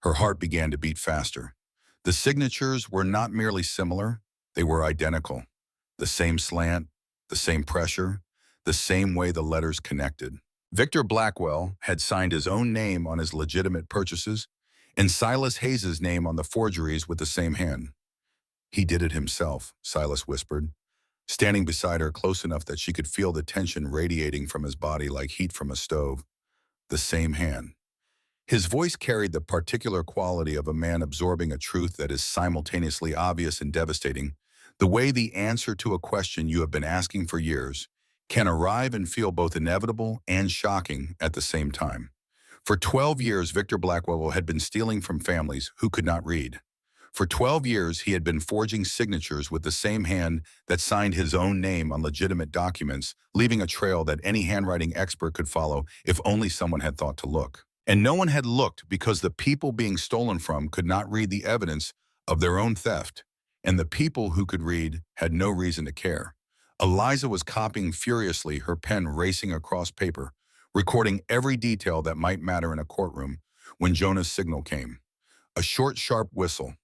Her heart began to beat faster. The signatures were not merely similar, they were identical. The same slant, the same pressure, the same way the letters connected. Victor Blackwell had signed his own name on his legitimate purchases, and Silas Hayes's name on the forgeries with the same hand. He did it himself, Silas whispered, standing beside her close enough that she could feel the tension radiating from his body like heat from a stove. The same hand. His voice carried the particular quality of a man absorbing a truth that is simultaneously obvious and devastating, the way the answer to a question you have been asking for years can arrive and feel both inevitable and shocking at the same time. For 12 years, Victor Blackwell had been stealing from families who could not read. For 12 years, he had been forging signatures with the same hand that signed his own name on legitimate documents, leaving a trail that any handwriting expert could follow if only someone had thought to look. And no one had looked because the people being stolen from could not read the evidence of their own theft, and the people who could read had no reason to care. Eliza was copying furiously, her pen racing across paper, recording every detail that might matter in a courtroom, when Jonah's signal came. A short, sharp whistle.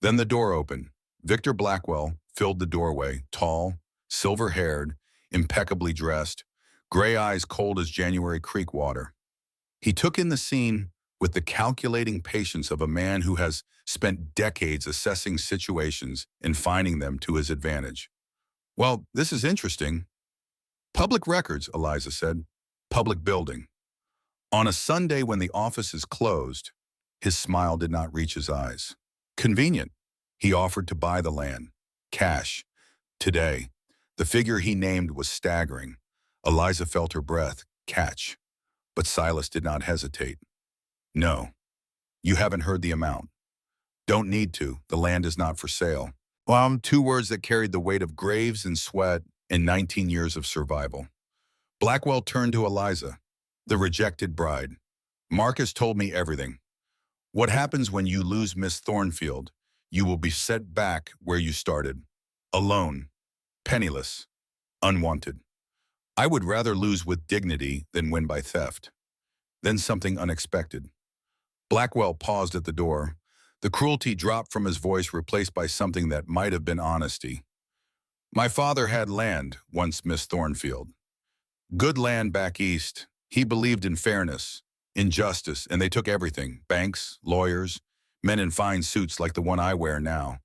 Then the door opened. Victor Blackwell filled the doorway, tall, silver-haired, impeccably dressed, gray eyes cold as January creek water. He took in the scene with the calculating patience of a man who has spent decades assessing situations and finding them to his advantage. "Well, this is interesting." "Public records," Eliza said. "Public building." On a Sunday when the office is closed, his smile did not reach his eyes. "Convenient." He offered to buy the land. Cash. Today. The figure he named was staggering. Eliza felt her breath catch. But Silas did not hesitate. "No. You haven't heard the amount." "Don't need to. The land is not for sale." Two words that carried the weight of graves and sweat and 19 years of survival. Blackwell turned to Eliza, the rejected bride. "Marcus told me everything. What happens when you lose Miss Thornfield? You will be set back where you started. Alone. Penniless. Unwanted. I would rather lose with dignity than win by theft." Then something unexpected. Blackwell paused at the door. The cruelty dropped from his voice, replaced by something that might have been honesty. "My father had land once, Miss Thornfield. Good land back east. He believed in fairness, in justice, and they took everything. Banks, lawyers, men in fine suits like the one I wear now.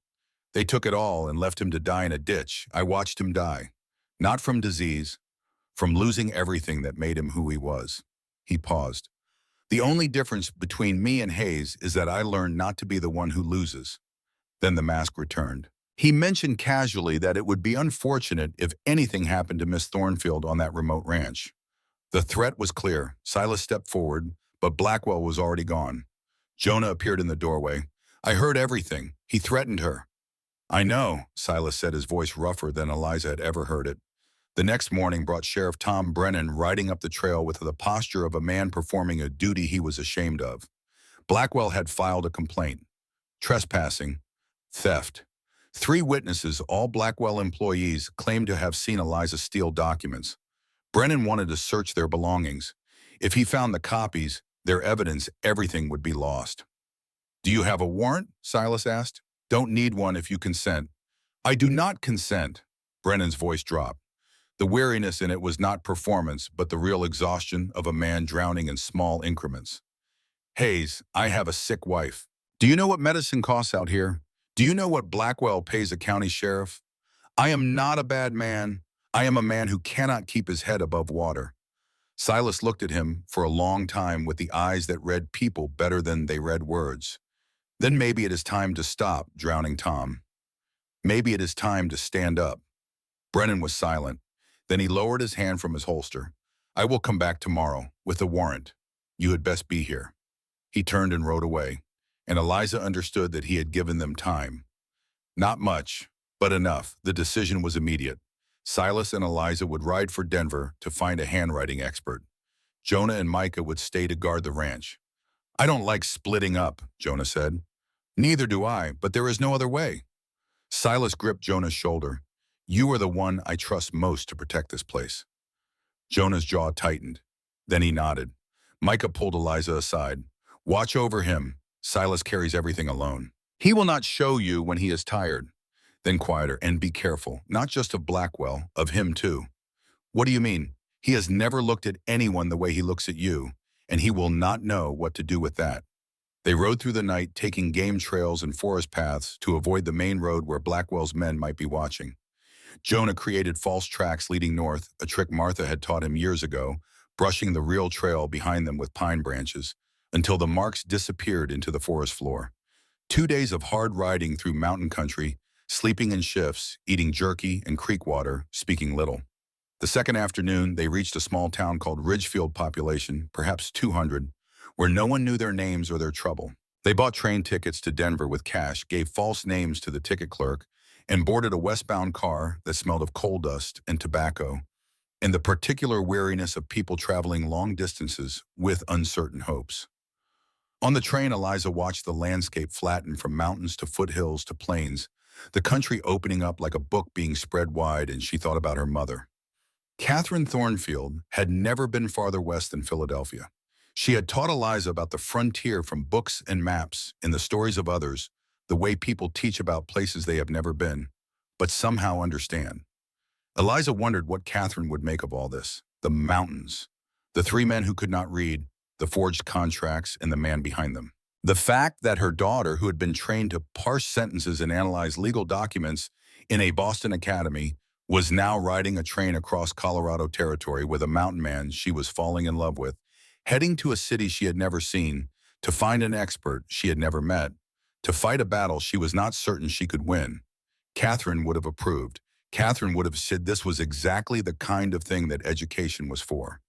They took it all and left him to die in a ditch. I watched him die. Not from disease, from losing everything that made him who he was." He paused. "The only difference between me and Hayes is that I learned not to be the one who loses." Then the mask returned. He mentioned casually that it would be unfortunate if anything happened to Miss Thornfield on that remote ranch. The threat was clear. Silas stepped forward, but Blackwell was already gone. Jonah appeared in the doorway. "I heard everything. He threatened her." "I know," Silas said, his voice rougher than Eliza had ever heard it. The next morning brought Sheriff Tom Brennan riding up the trail with the posture of a man performing a duty he was ashamed of. Blackwell had filed a complaint. Trespassing. Theft. 3 witnesses, all Blackwell employees, claimed to have seen Eliza steal documents. Brennan wanted to search their belongings. If he found the copies, their evidence, everything would be lost. "Do you have a warrant?" Silas asked. "Don't need one if you consent." "I do not consent." Brennan's voice dropped. The weariness in it was not performance, but the real exhaustion of a man drowning in small increments. "Hayes, I have a sick wife. Do you know what medicine costs out here? Do you know what Blackwell pays a county sheriff? I am not a bad man. I am a man who cannot keep his head above water." Silas looked at him for a long time with the eyes that read people better than they read words. "Then maybe it is time to stop, drowning Tom. Maybe it is time to stand up." Brennan was silent. Then he lowered his hand from his holster. "I will come back tomorrow with a warrant. You had best be here." He turned and rode away, and Eliza understood that he had given them time. Not much, but enough. The decision was immediate. Silas and Eliza would ride for Denver to find a handwriting expert. Jonah and Micah would stay to guard the ranch. "I don't like splitting up," Jonah said. "Neither do I, but there is no other way." Silas gripped Jonah's shoulder. "You are the one I trust most to protect this place." Jonah's jaw tightened. Then he nodded. Micah pulled Eliza aside. "Watch over him. Silas carries everything alone. He will not show you when he is tired." Then quieter, "And be careful, not just of Blackwell, of him too." "What do you mean?" "He has never looked at anyone the way he looks at you, and he will not know what to do with that." They rode through the night, taking game trails and forest paths to avoid the main road where Blackwell's men might be watching. Jonah created false tracks leading north, a trick Martha had taught him years ago, brushing the real trail behind them with pine branches, until the marks disappeared into the forest floor. 2 days of hard riding through mountain country, sleeping in shifts, eating jerky and creek water, speaking little. The second afternoon, they reached a small town called Ridgefield, population, perhaps 200, where no one knew their names or their trouble. They bought train tickets to Denver with cash, gave false names to the ticket clerk, and boarded a westbound car that smelled of coal dust and tobacco, and the particular weariness of people traveling long distances with uncertain hopes. On the train, Eliza watched the landscape flatten from mountains to foothills to plains, the country opening up like a book being spread wide, and she thought about her mother. Catherine Thornfield had never been farther west than Philadelphia. She had taught Eliza about the frontier from books and maps, in the stories of others, the way people teach about places they have never been, but somehow understand. Eliza wondered what Catherine would make of all this. The mountains, the three men who could not read, the forged contracts, and the man behind them. The fact that her daughter, who had been trained to parse sentences and analyze legal documents in a Boston academy, was now riding a train across Colorado territory with a mountain man she was falling in love with, heading to a city she had never seen, to find an expert she had never met, to fight a battle she was not certain she could win. Catherine would have approved. Catherine would have said this was exactly the kind of thing that education was for.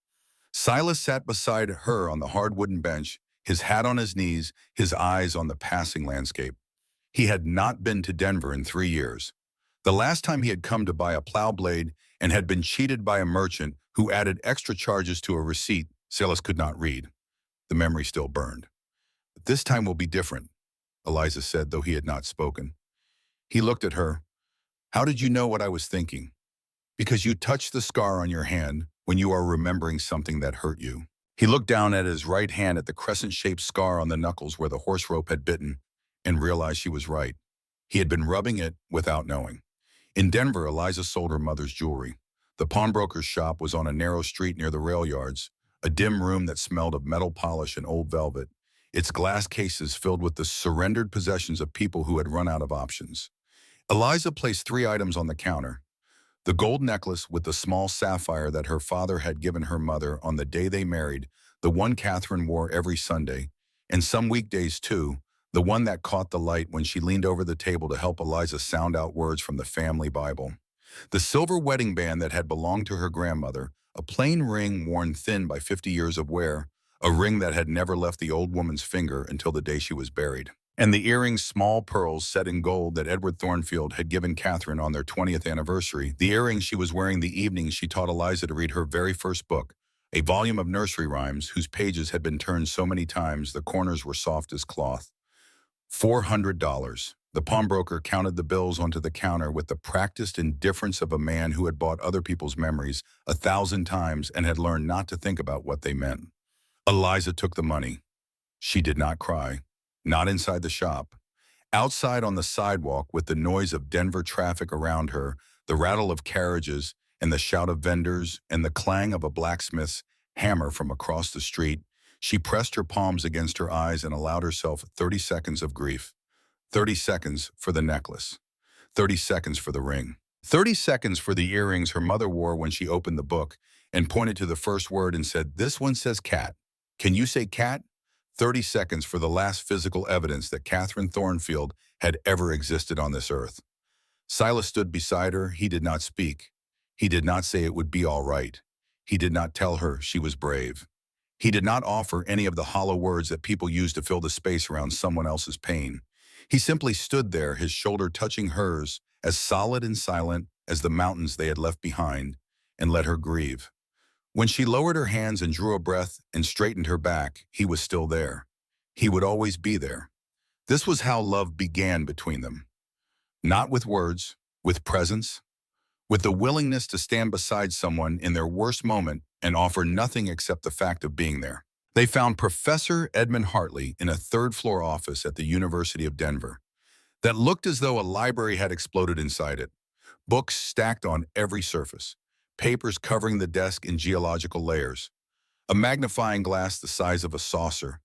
Silas sat beside her on the hard wooden bench, his hat on his knees, his eyes on the passing landscape. He had not been to Denver in 3 years. The last time he had come to buy a plow blade and had been cheated by a merchant who added extra charges to a receipt Silas could not read. The memory still burned. "This time will be different," Eliza said, though he had not spoken. He looked at her. "How did you know what I was thinking?" "Because you touched the scar on your hand when you are remembering something that hurt you." He looked down at his right hand at the crescent-shaped scar on the knuckles where the horse rope had bitten, and realized she was right. He had been rubbing it without knowing. In Denver, Eliza sold her mother's jewelry. The pawnbroker's shop was on a narrow street near the rail yards, a dim room that smelled of metal polish and old velvet, its glass cases filled with the surrendered possessions of people who had run out of options. Eliza placed 3 items on the counter: the gold necklace with the small sapphire that her father had given her mother on the day they married, the one Catherine wore every Sunday, and some weekdays too, the one that caught the light when she leaned over the table to help Eliza sound out words from the family Bible. The silver wedding band that had belonged to her grandmother, a plain ring worn thin by 50 years of wear, a ring that had never left the old woman's finger until the day she was buried. And the earrings, small pearls set in gold, that Edward Thornfield had given Catherine on their 20th anniversary, the earrings she was wearing the evening she taught Eliza to read her very first book, a volume of nursery rhymes whose pages had been turned so many times the corners were soft as cloth. $400. The pawnbroker counted the bills onto the counter with the practiced indifference of a man who had bought other people's memories 1,000 times and had learned not to think about what they meant. Eliza took the money. She did not cry. Not inside the shop. Outside on the sidewalk, with the noise of Denver traffic around her, the rattle of carriages, and the shout of vendors, and the clang of a blacksmith's hammer from across the street, she pressed her palms against her eyes and allowed herself 30 seconds of grief. 30 seconds for the necklace. 30 seconds for the ring. 30 seconds for the earrings her mother wore when she opened the book and pointed to the first word and said, "This one says cat. Can you say cat?" 30 seconds for the last physical evidence that Catherine Thornfield had ever existed on this earth. Silas stood beside her. He did not speak. He did not say it would be all right. He did not tell her she was brave. He did not offer any of the hollow words that people use to fill the space around someone else's pain. He simply stood there, his shoulder touching hers, as solid and silent as the mountains they had left behind, and let her grieve. When she lowered her hands and drew a breath and straightened her back, he was still there. He would always be there. This was how love began between them. Not with words, with presence, with the willingness to stand beside someone in their worst moment and offer nothing except the fact of being there. They found Professor Edmund Hartley in a third-floor office at the University of Denver that looked as though a library had exploded inside it. Books stacked on every surface, papers covering the desk in geological layers, a magnifying glass the size of a saucer,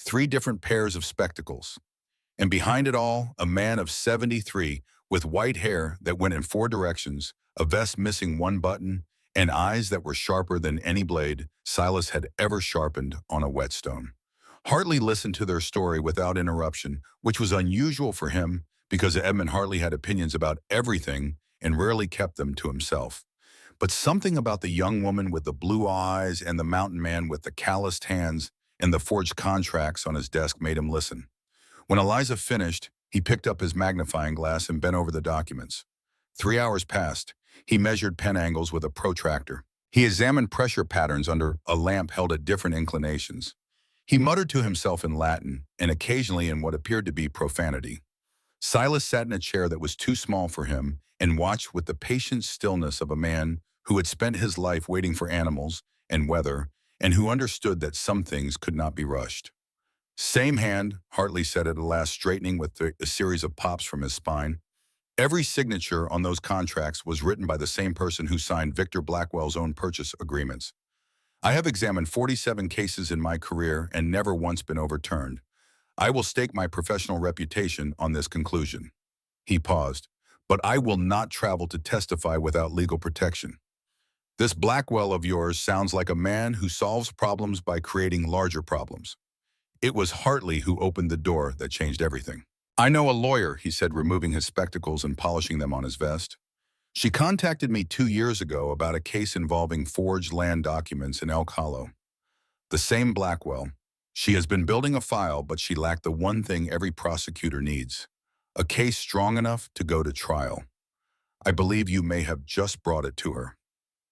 3 different pairs of spectacles, and behind it all, a man of 73 with white hair that went in 4 directions, a vest missing 1 button, and eyes that were sharper than any blade Silas had ever sharpened on a whetstone. Hartley listened to their story without interruption, which was unusual for him because Edmund Hartley had opinions about everything and rarely kept them to himself. But something about the young woman with the blue eyes and the mountain man with the calloused hands and the forged contracts on his desk made him listen. When Eliza finished, he picked up his magnifying glass and bent over the documents. 3 hours passed. He measured pen angles with a protractor. He examined pressure patterns under a lamp held at different inclinations. He muttered to himself in Latin and occasionally in what appeared to be profanity. Silas sat in a chair that was too small for him and watched with the patient stillness of a man who had spent his life waiting for animals and weather and who understood that some things could not be rushed. "Same hand," Hartley said at last, straightening with a series of pops from his spine. "Every signature on those contracts was written by the same person who signed Victor Blackwell's own purchase agreements. I have examined 47 cases in my career and never once been overturned. I will stake my professional reputation on this conclusion." He paused. "But I will not travel to testify without legal protection. This Blackwell of yours sounds like a man who solves problems by creating larger problems." It was Hartley who opened the door that changed everything. "I know a lawyer," he said, removing his spectacles and polishing them on his vest. "She contacted me 2 years ago about a case involving forged land documents in Elk Hollow. The same Blackwell. She has been building a file, but she lacked the one thing every prosecutor needs: a case strong enough to go to trial. I believe you may have just brought it to her."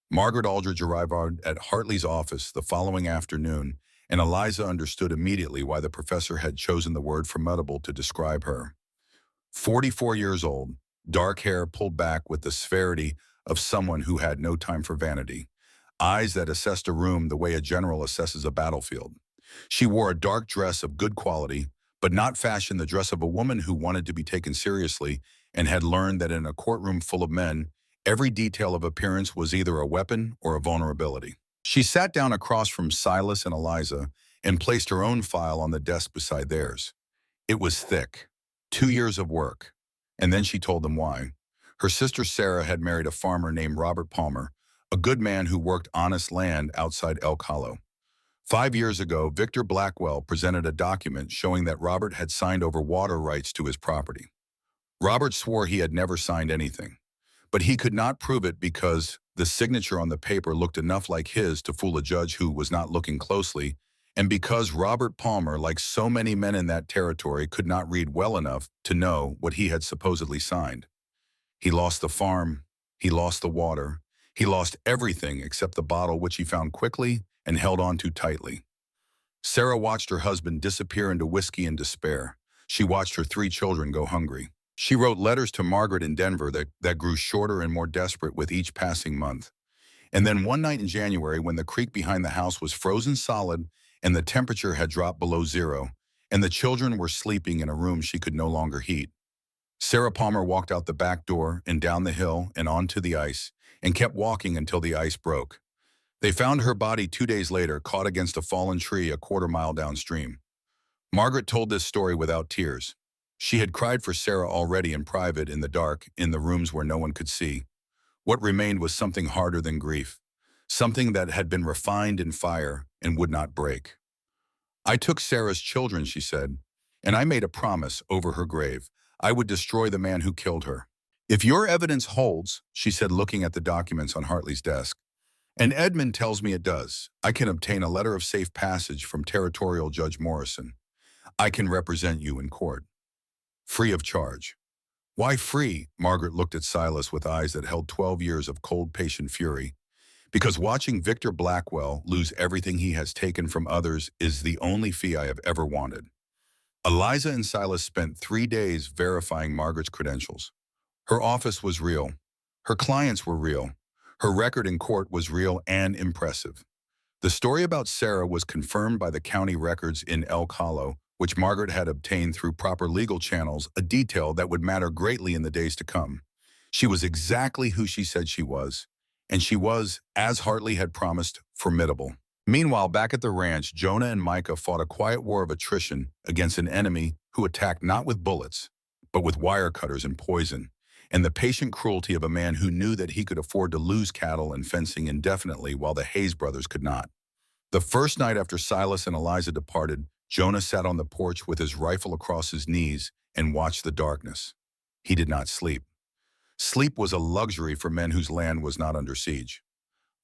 Margaret Aldridge arrived at Hartley's office the following afternoon, and Eliza understood immediately why the professor had chosen the word formidable to describe her. 44 years old, dark hair pulled back with the severity of someone who had no time for vanity, eyes that assessed a room the way a general assesses a battlefield. She wore a dark dress of good quality, but not fashion the dress of a woman who wanted to be taken seriously and had learned that in a courtroom full of men, every detail of appearance was either a weapon or a vulnerability. She sat down across from Silas and Eliza and placed her own file on the desk beside theirs. It was thick. 2 years of work. And then she told them why. Her sister Sarah had married a farmer named Robert Palmer, a good man who worked honest land outside Elk Hollow. 5 years ago, Victor Blackwell presented a document showing that Robert had signed over water rights to his property. Robert swore he had never signed anything, but he could not prove it because the signature on the paper looked enough like his to fool a judge who was not looking closely, and because Robert Palmer, like so many men in that territory, could not read well enough to know what he had supposedly signed. He lost the farm, he lost the water, he lost everything except the bottle, which he found quickly and held on to tightly. Sarah watched her husband disappear into whiskey and despair. She watched her 3 children go hungry. She wrote letters to Margaret in Denver that grew shorter and more desperate with each passing month. And then one night in January, when the creek behind the house was frozen solid and the temperature had dropped below zero, and the children were sleeping in a room she could no longer heat, Sarah Palmer walked out the back door and down the hill and onto the ice and kept walking until the ice broke. They found her body 2 days later, caught against a fallen tree a quarter-mile downstream. Margaret told this story without tears. She had cried for Sarah already in private, in the dark, in the rooms where no one could see. What remained was something harder than grief, something that had been refined in fire and would not break. "I took Sarah's children," she said, "and I made a promise over her grave. I would destroy the man who killed her. If your evidence holds," she said, looking at the documents on Hartley's desk, "and Edmund tells me it does, I can obtain a letter of safe passage from Territorial Judge Morrison. I can represent you in court. Free of charge." "Why free?" Margaret looked at Silas with eyes that held 12 years of cold, patient fury. "Because watching Victor Blackwell lose everything he has taken from others is the only fee I have ever wanted." Eliza and Silas spent 3 days verifying Margaret's credentials. Her office was real. Her clients were real. Her record in court was real and impressive. The story about Sarah was confirmed by the county records in Elk Hollow, which Margaret had obtained through proper legal channels, a detail that would matter greatly in the days to come. She was exactly who she said she was, and she was, as Hartley had promised, formidable. Meanwhile, back at the ranch, Jonah and Micah fought a quiet war of attrition against an enemy who attacked not with bullets, but with wire cutters and poison, and the patient cruelty of a man who knew that he could afford to lose cattle and fencing indefinitely while the Hayes brothers could not. The first night after Silas and Eliza departed, Jonah sat on the porch with his rifle across his knees and watched the darkness. He did not sleep. Sleep was a luxury for men whose land was not under siege.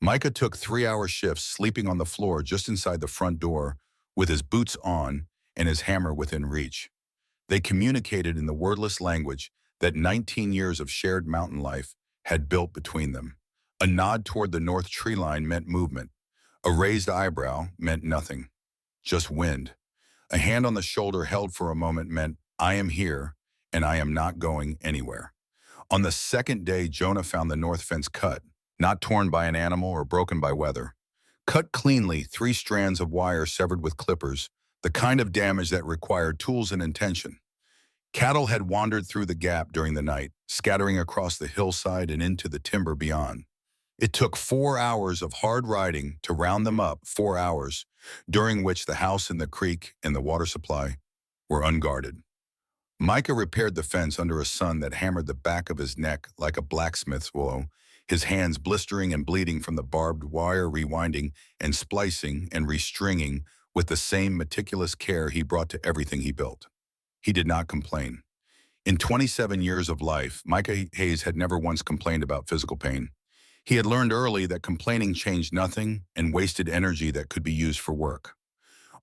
Micah took 3-hour shifts sleeping on the floor just inside the front door with his boots on and his hammer within reach. They communicated in the wordless language that 19 years of shared mountain life had built between them. A nod toward the north tree line meant movement. A raised eyebrow meant nothing, just wind. A hand on the shoulder held for a moment meant, I am here, and I am not going anywhere. On the second day, Jonah found the north fence cut, not torn by an animal or broken by weather. Cut cleanly, 3 strands of wire severed with clippers, the kind of damage that required tools and intention. Cattle had wandered through the gap during the night, scattering across the hillside and into the timber beyond. It took 4 hours of hard riding to round them up, 4 hours, during which the house and the creek and the water supply were unguarded. Micah repaired the fence under a sun that hammered the back of his neck like a blacksmith's blow, his hands blistering and bleeding from the barbed wire rewinding and splicing and restringing with the same meticulous care he brought to everything he built. He did not complain. In 27 years of life, Micah Hayes had never once complained about physical pain. He had learned early that complaining changed nothing and wasted energy that could be used for work.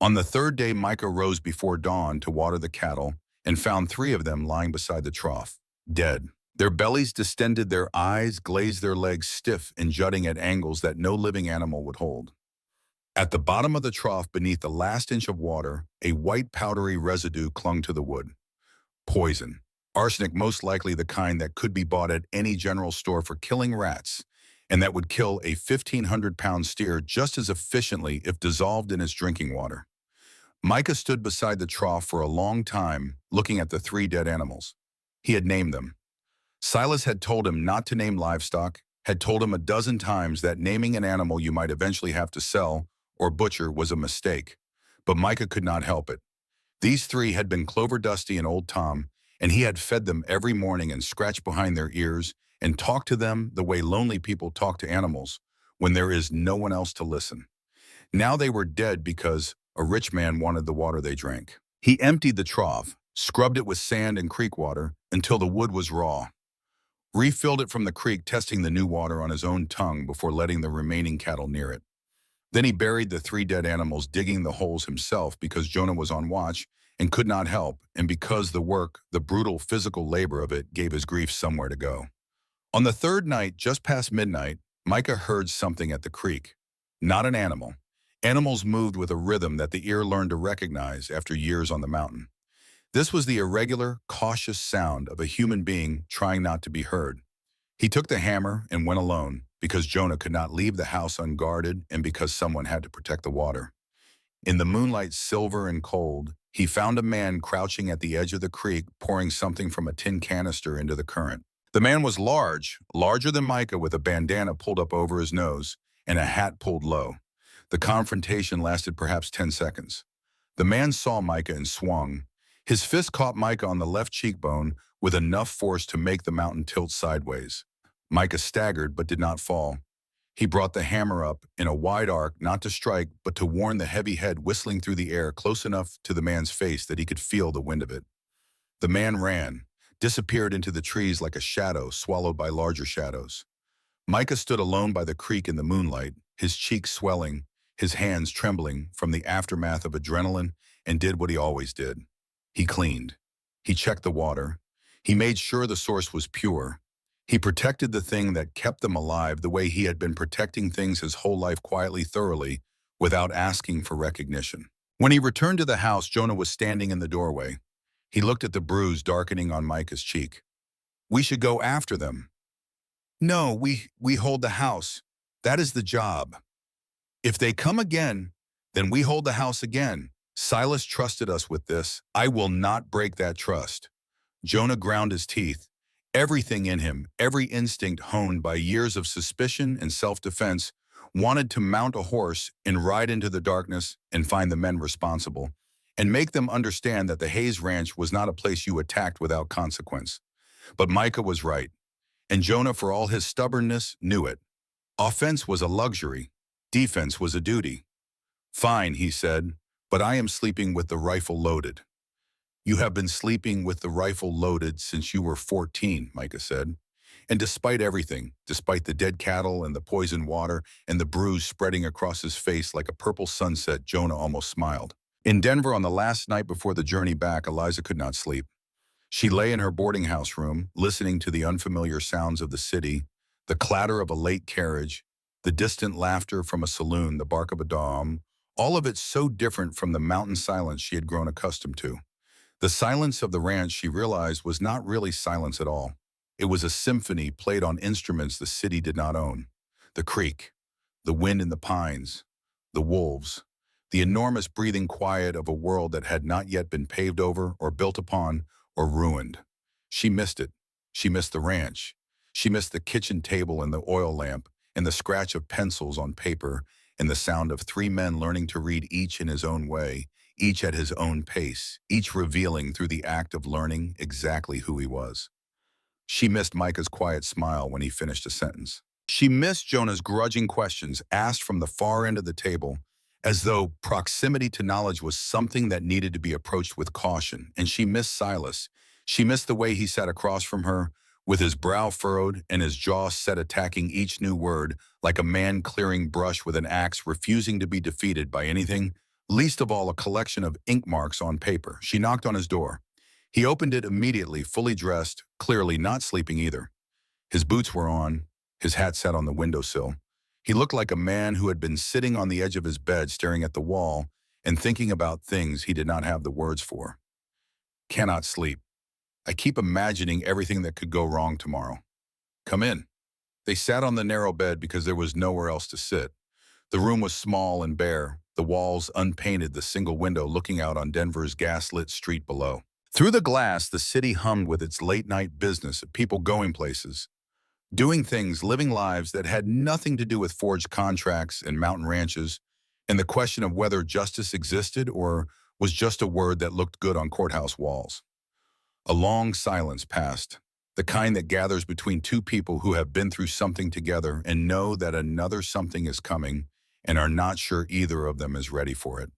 On the third day, Micah rose before dawn to water the cattle and found 3 of them lying beside the trough, dead. Their bellies distended, their eyes glazed, their legs stiff and jutting at angles that no living animal would hold. At the bottom of the trough, beneath the last inch of water, a white powdery residue clung to the wood. Poison. Arsenic, most likely the kind that could be bought at any general store for killing rats, and that would kill a 1,500-pound steer just as efficiently if dissolved in its drinking water. Micah stood beside the trough for a long time, looking at the 3 dead animals. He had named them. Silas had told him not to name livestock, had told him a dozen times that naming an animal you might eventually have to sell or butcher was a mistake, but Micah could not help it. These 3 had been Clover Dusty and Old Tom, and he had fed them every morning and scratched behind their ears and talked to them the way lonely people talk to animals when there is no one else to listen. Now they were dead because a rich man wanted the water they drank. He emptied the trough, scrubbed it with sand and creek water until the wood was raw, refilled it from the creek, testing the new water on his own tongue before letting the remaining cattle near it. Then he buried the 3 dead animals, digging the holes himself because Jonah was on watch and could not help, and because the work, the brutal physical labor of it, gave his grief somewhere to go. On the third night, just past midnight, Micah heard something at the creek. Not an animal. Animals moved with a rhythm that the ear learned to recognize after years on the mountain. This was the irregular, cautious sound of a human being trying not to be heard. He took the hammer and went alone, because Jonah could not leave the house unguarded and because someone had to protect the water. In the moonlight, silver and cold, he found a man crouching at the edge of the creek, pouring something from a tin canister into the current. The man was large, larger than Micah, with a bandana pulled up over his nose and a hat pulled low. The confrontation lasted perhaps 10 seconds. The man saw Micah and swung. His fist caught Micah on the left cheekbone with enough force to make the mountain tilt sideways. Micah staggered but did not fall. He brought the hammer up in a wide arc, not to strike, but to warn the heavy head whistling through the air close enough to the man's face that he could feel the wind of it. The man ran, disappeared into the trees like a shadow swallowed by larger shadows. Micah stood alone by the creek in the moonlight, his cheeks swelling, his hands trembling from the aftermath of adrenaline, and did what he always did. He cleaned. He checked the water. He made sure the source was pure. He protected the thing that kept them alive the way he had been protecting things his whole life, quietly, thoroughly, without asking for recognition. When he returned to the house, Jonah was standing in the doorway. He looked at the bruise darkening on Micah's cheek. "We should go after them." "No, we hold the house. That is the job. If they come again, then we hold the house again. Silas trusted us with this. I will not break that trust." Jonah ground his teeth. Everything in him, every instinct honed by years of suspicion and self-defense, wanted to mount a horse and ride into the darkness and find the men responsible, and make them understand that the Hayes Ranch was not a place you attacked without consequence. But Micah was right, and Jonah, for all his stubbornness, knew it. Offense was a luxury. Defense was a duty. Fine, he said, but I am sleeping with the rifle loaded. You have been sleeping with the rifle loaded since you were 14, Micah said. And despite everything, despite the dead cattle and the poisoned water and the bruise spreading across his face like a purple sunset, Jonah almost smiled. In Denver on the last night before the journey back, Eliza could not sleep. She lay in her boarding house room, listening to the unfamiliar sounds of the city, the clatter of a late carriage, the distant laughter from a saloon, the bark of a dog, all of it so different from the mountain silence she had grown accustomed to. The silence of the ranch, she realized, was not really silence at all. It was a symphony played on instruments the city did not own. The creek, the wind in the pines, the wolves, the enormous breathing quiet of a world that had not yet been paved over or built upon or ruined. She missed it. She missed the ranch. She missed the kitchen table and the oil lamp and the scratch of pencils on paper and the sound of three men learning to read, each in his own way, each at his own pace, each revealing through the act of learning exactly who he was. She missed Micah's quiet smile when he finished a sentence. She missed Jonah's grudging questions asked from the far end of the table, as though proximity to knowledge was something that needed to be approached with caution. And she missed Silas. She missed the way he sat across from her, with his brow furrowed and his jaw set, attacking each new word like a man clearing brush with an axe, refusing to be defeated by anything, least of all a collection of ink marks on paper. She knocked on his door. He opened it immediately, fully dressed, clearly not sleeping either. His boots were on, his hat sat on the windowsill. He looked like a man who had been sitting on the edge of his bed, staring at the wall and thinking about things he did not have the words for. Cannot sleep. I keep imagining everything that could go wrong tomorrow. Come in. They sat on the narrow bed because there was nowhere else to sit. The room was small and bare, the walls unpainted, the single window looking out on Denver's gas-lit street below. Through the glass, the city hummed with its late-night business of people going places, doing things, living lives that had nothing to do with forged contracts and mountain ranches, and the question of whether justice existed or was just a word that looked good on courthouse walls. A long silence passed, the kind that gathers between two people who have been through something together and know that another something is coming and are not sure either of them is ready for it.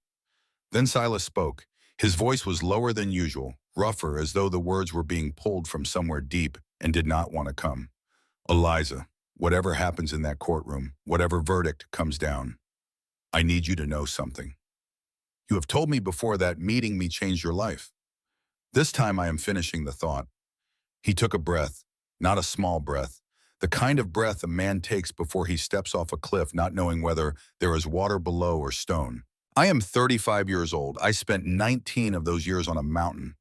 Then Silas spoke. His voice was lower than usual, rougher, as though the words were being pulled from somewhere deep and did not want to come. Eliza, whatever happens in that courtroom, whatever verdict comes down, I need you to know something. You have told me before that meeting me changed your life. This time I am finishing the thought. He took a breath, not a small breath, the kind of breath a man takes before he steps off a cliff, not knowing whether there is water below or stone. I am 35 years old. I spent 19 of those years on a mountain.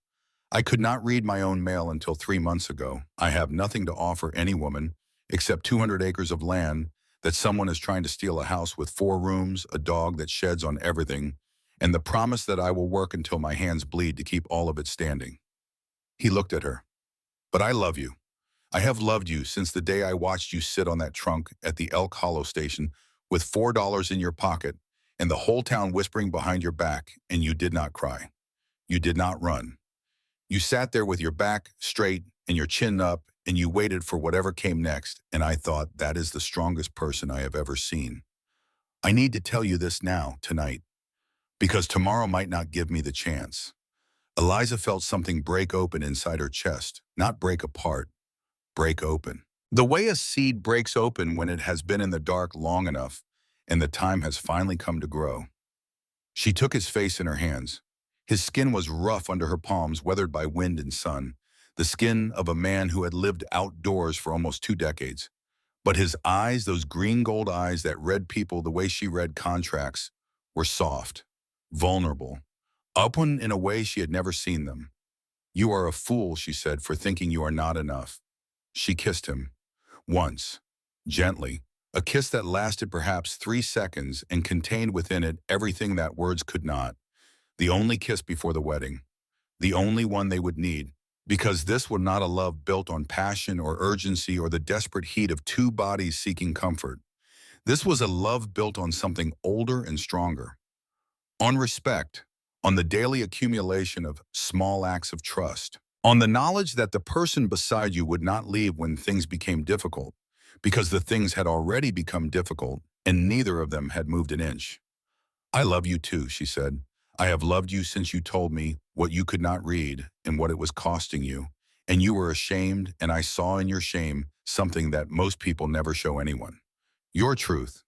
I could not read my own mail until 3 months ago. I have nothing to offer any woman except 200 acres of land that someone is trying to steal, a house with 4 rooms, a dog that sheds on everything, and the promise that I will work until my hands bleed to keep all of it standing. He looked at her. But I love you. I have loved you since the day I watched you sit on that trunk at the Elk Hollow station with $4 in your pocket and the whole town whispering behind your back, and you did not cry. You did not run. You sat there with your back straight and your chin up, and you waited for whatever came next, and I thought, that is the strongest person I have ever seen. I need to tell you this now, tonight, because tomorrow might not give me the chance. Eliza felt something break open inside her chest, not break apart, break open. The way a seed breaks open when it has been in the dark long enough, and the time has finally come to grow. She took his face in her hands. His skin was rough under her palms, weathered by wind and sun, the skin of a man who had lived outdoors for almost 2 decades. But his eyes, those green gold eyes that read people the way she read contracts, were soft, vulnerable, open in a way she had never seen them. You are a fool, she said, for thinking you are not enough. She kissed him. Once. Gently. A kiss that lasted perhaps 3 seconds and contained within it everything that words could not. The only kiss before the wedding. The only one they would need. Because this was not a love built on passion or urgency or the desperate heat of 2 bodies seeking comfort. This was a love built on something older and stronger. On respect. On the daily accumulation of small acts of trust. On the knowledge that the person beside you would not leave when things became difficult, because the things had already become difficult and neither of them had moved an inch. I love you too, she said. I have loved you since you told me what you could not read and what it was costing you. And you were ashamed, and I saw in your shame something that most people never show anyone. Your truth.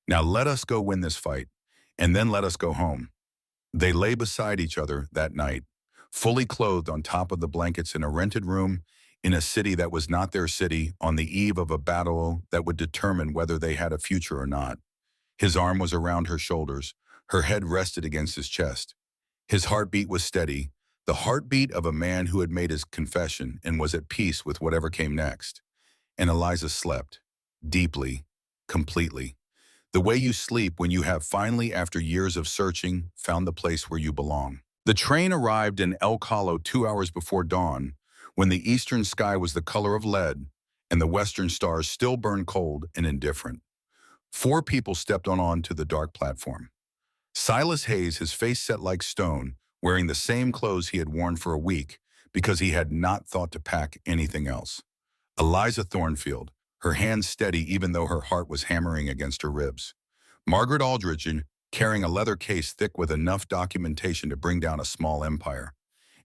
Now let us go win this fight, and then let us go home. They lay beside each other that night, fully clothed on top of the blankets in a rented room in a city that was not their city, on the eve of a battle that would determine whether they had a future or not. His arm was around her shoulders. Her head rested against his chest. His heartbeat was steady, the heartbeat of a man who had made his confession and was at peace with whatever came next. And Eliza slept, deeply, completely. The way you sleep when you have finally, after years of searching, found the place where you belong. The train arrived in Elk Hollow 2 hours before dawn, when the eastern sky was the color of lead and the western stars still burned cold and indifferent. 4 people stepped onto the dark platform. Silas Hayes, his face set like stone, wearing the same clothes he had worn for a week because he had not thought to pack anything else. Eliza Thornfield, her hands steady even though her heart was hammering against her ribs. Margaret Aldridge, carrying a leather case thick with enough documentation to bring down a small empire.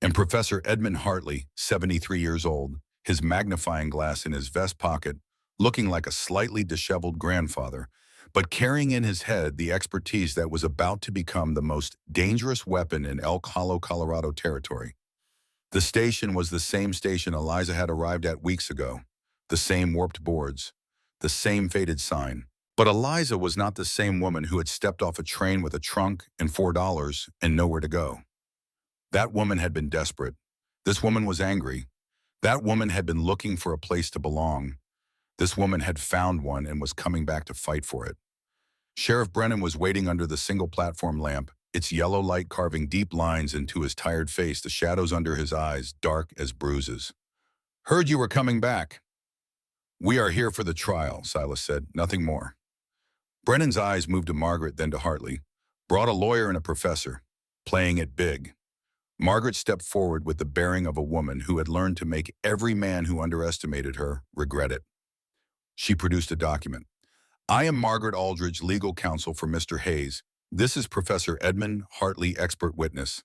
And Professor Edmund Hartley, 73 years old, his magnifying glass in his vest pocket, looking like a slightly disheveled grandfather, but carrying in his head the expertise that was about to become the most dangerous weapon in Elk Hollow, Colorado territory. The station was the same station Eliza had arrived at weeks ago, the same warped boards, the same faded sign. But Eliza was not the same woman who had stepped off a train with a trunk and $4 and nowhere to go. That woman had been desperate. This woman was angry. That woman had been looking for a place to belong. This woman had found one and was coming back to fight for it. Sheriff Brennan was waiting under the single platform lamp, its yellow light carving deep lines into his tired face, the shadows under his eyes dark as bruises. Heard you were coming back. We are here for the trial, Silas said, nothing more. Brennan's eyes moved to Margaret, then to Hartley. Brought a lawyer and a professor, playing it big. Margaret stepped forward with the bearing of a woman who had learned to make every man who underestimated her regret it. She produced a document. I am Margaret Aldridge, legal counsel for Mr. Hayes. This is Professor Edmund Hartley, expert witness.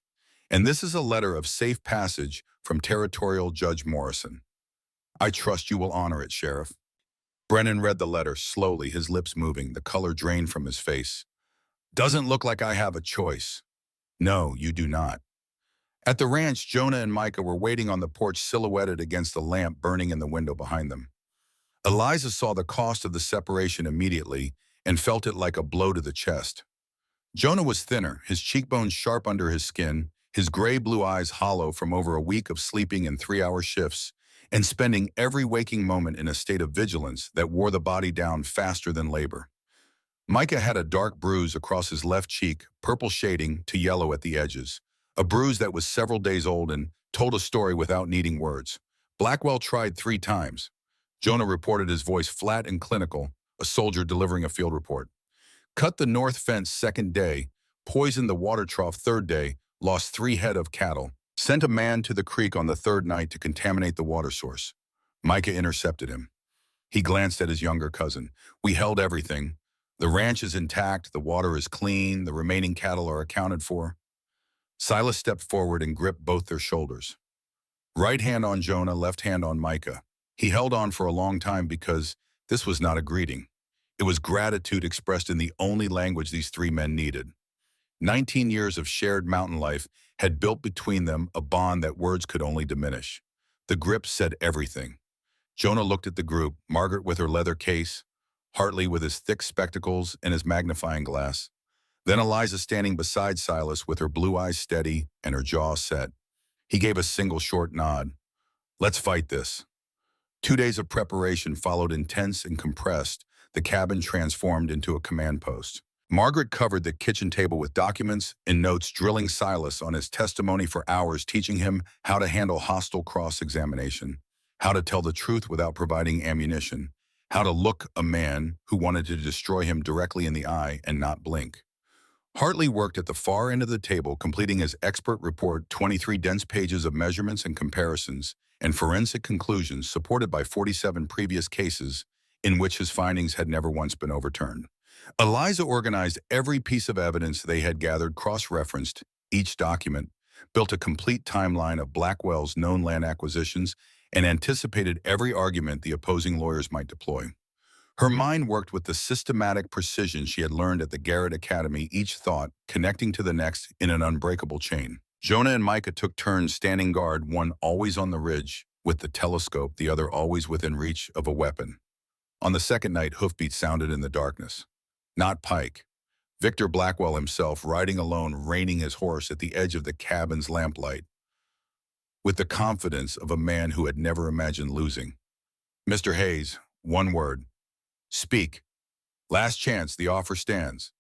And this is a letter of safe passage from Territorial Judge Morrison. I trust you will honor it, Sheriff. Brennan read the letter slowly, his lips moving, the color drained from his face. Doesn't look like I have a choice. No, you do not. At the ranch, Jonah and Micah were waiting on the porch, silhouetted against the lamp burning in the window behind them. Eliza saw the cost of the separation immediately and felt it like a blow to the chest. Jonah was thinner, his cheekbones sharp under his skin, his gray-blue eyes hollow from over a week of sleeping in 3-hour shifts and spending every waking moment in a state of vigilance that wore the body down faster than labor. Micah had a dark bruise across his left cheek, purple shading to yellow at the edges, a bruise that was several days old and told a story without needing words. Blackwell tried 3 times. Jonah reported, his voice flat and clinical, a soldier delivering a field report. Cut the north fence 2nd day, poisoned the water trough 3rd day, lost 3 head of cattle, sent a man to the creek on the 3rd night to contaminate the water source. Micah intercepted him. He glanced at his younger cousin. We held everything. The ranch is intact, the water is clean, the remaining cattle are accounted for. Silas stepped forward and gripped both their shoulders. Right hand on Jonah, left hand on Micah. He held on for a long time because this was not a greeting. It was gratitude expressed in the only language these 3 men needed. 19 years of shared mountain life had built between them a bond that words could only diminish. The grip said everything. Jonah looked at the group, Margaret with her leather case, Hartley with his thick spectacles and his magnifying glass. Then Eliza standing beside Silas with her blue eyes steady and her jaw set. He gave a single short nod. Let's fight this. 2 days of preparation followed, intense and compressed, the cabin transformed into a command post. Margaret covered the kitchen table with documents and notes, drilling Silas on his testimony for hours, teaching him how to handle hostile cross-examination, how to tell the truth without providing ammunition, how to look a man who wanted to destroy him directly in the eye and not blink. Hartley worked at the far end of the table, completing his expert report, 23 dense pages of measurements and comparisons, and forensic conclusions supported by 47 previous cases in which his findings had never once been overturned. Eliza organized every piece of evidence they had gathered, cross-referenced each document, built a complete timeline of Blackwell's known land acquisitions, and anticipated every argument the opposing lawyers might deploy. Her mind worked with the systematic precision she had learned at the Garrett Academy, each thought connecting to the next in an unbreakable chain. Jonah and Micah took turns standing guard, one always on the ridge with the telescope, the other always within reach of a weapon. On the second night, hoofbeats sounded in the darkness. Not Pike. Victor Blackwell himself, riding alone, reining his horse at the edge of the cabin's lamplight, with the confidence of a man who had never imagined losing. "Mr. Hayes, one word. Speak. Last chance, the offer stands."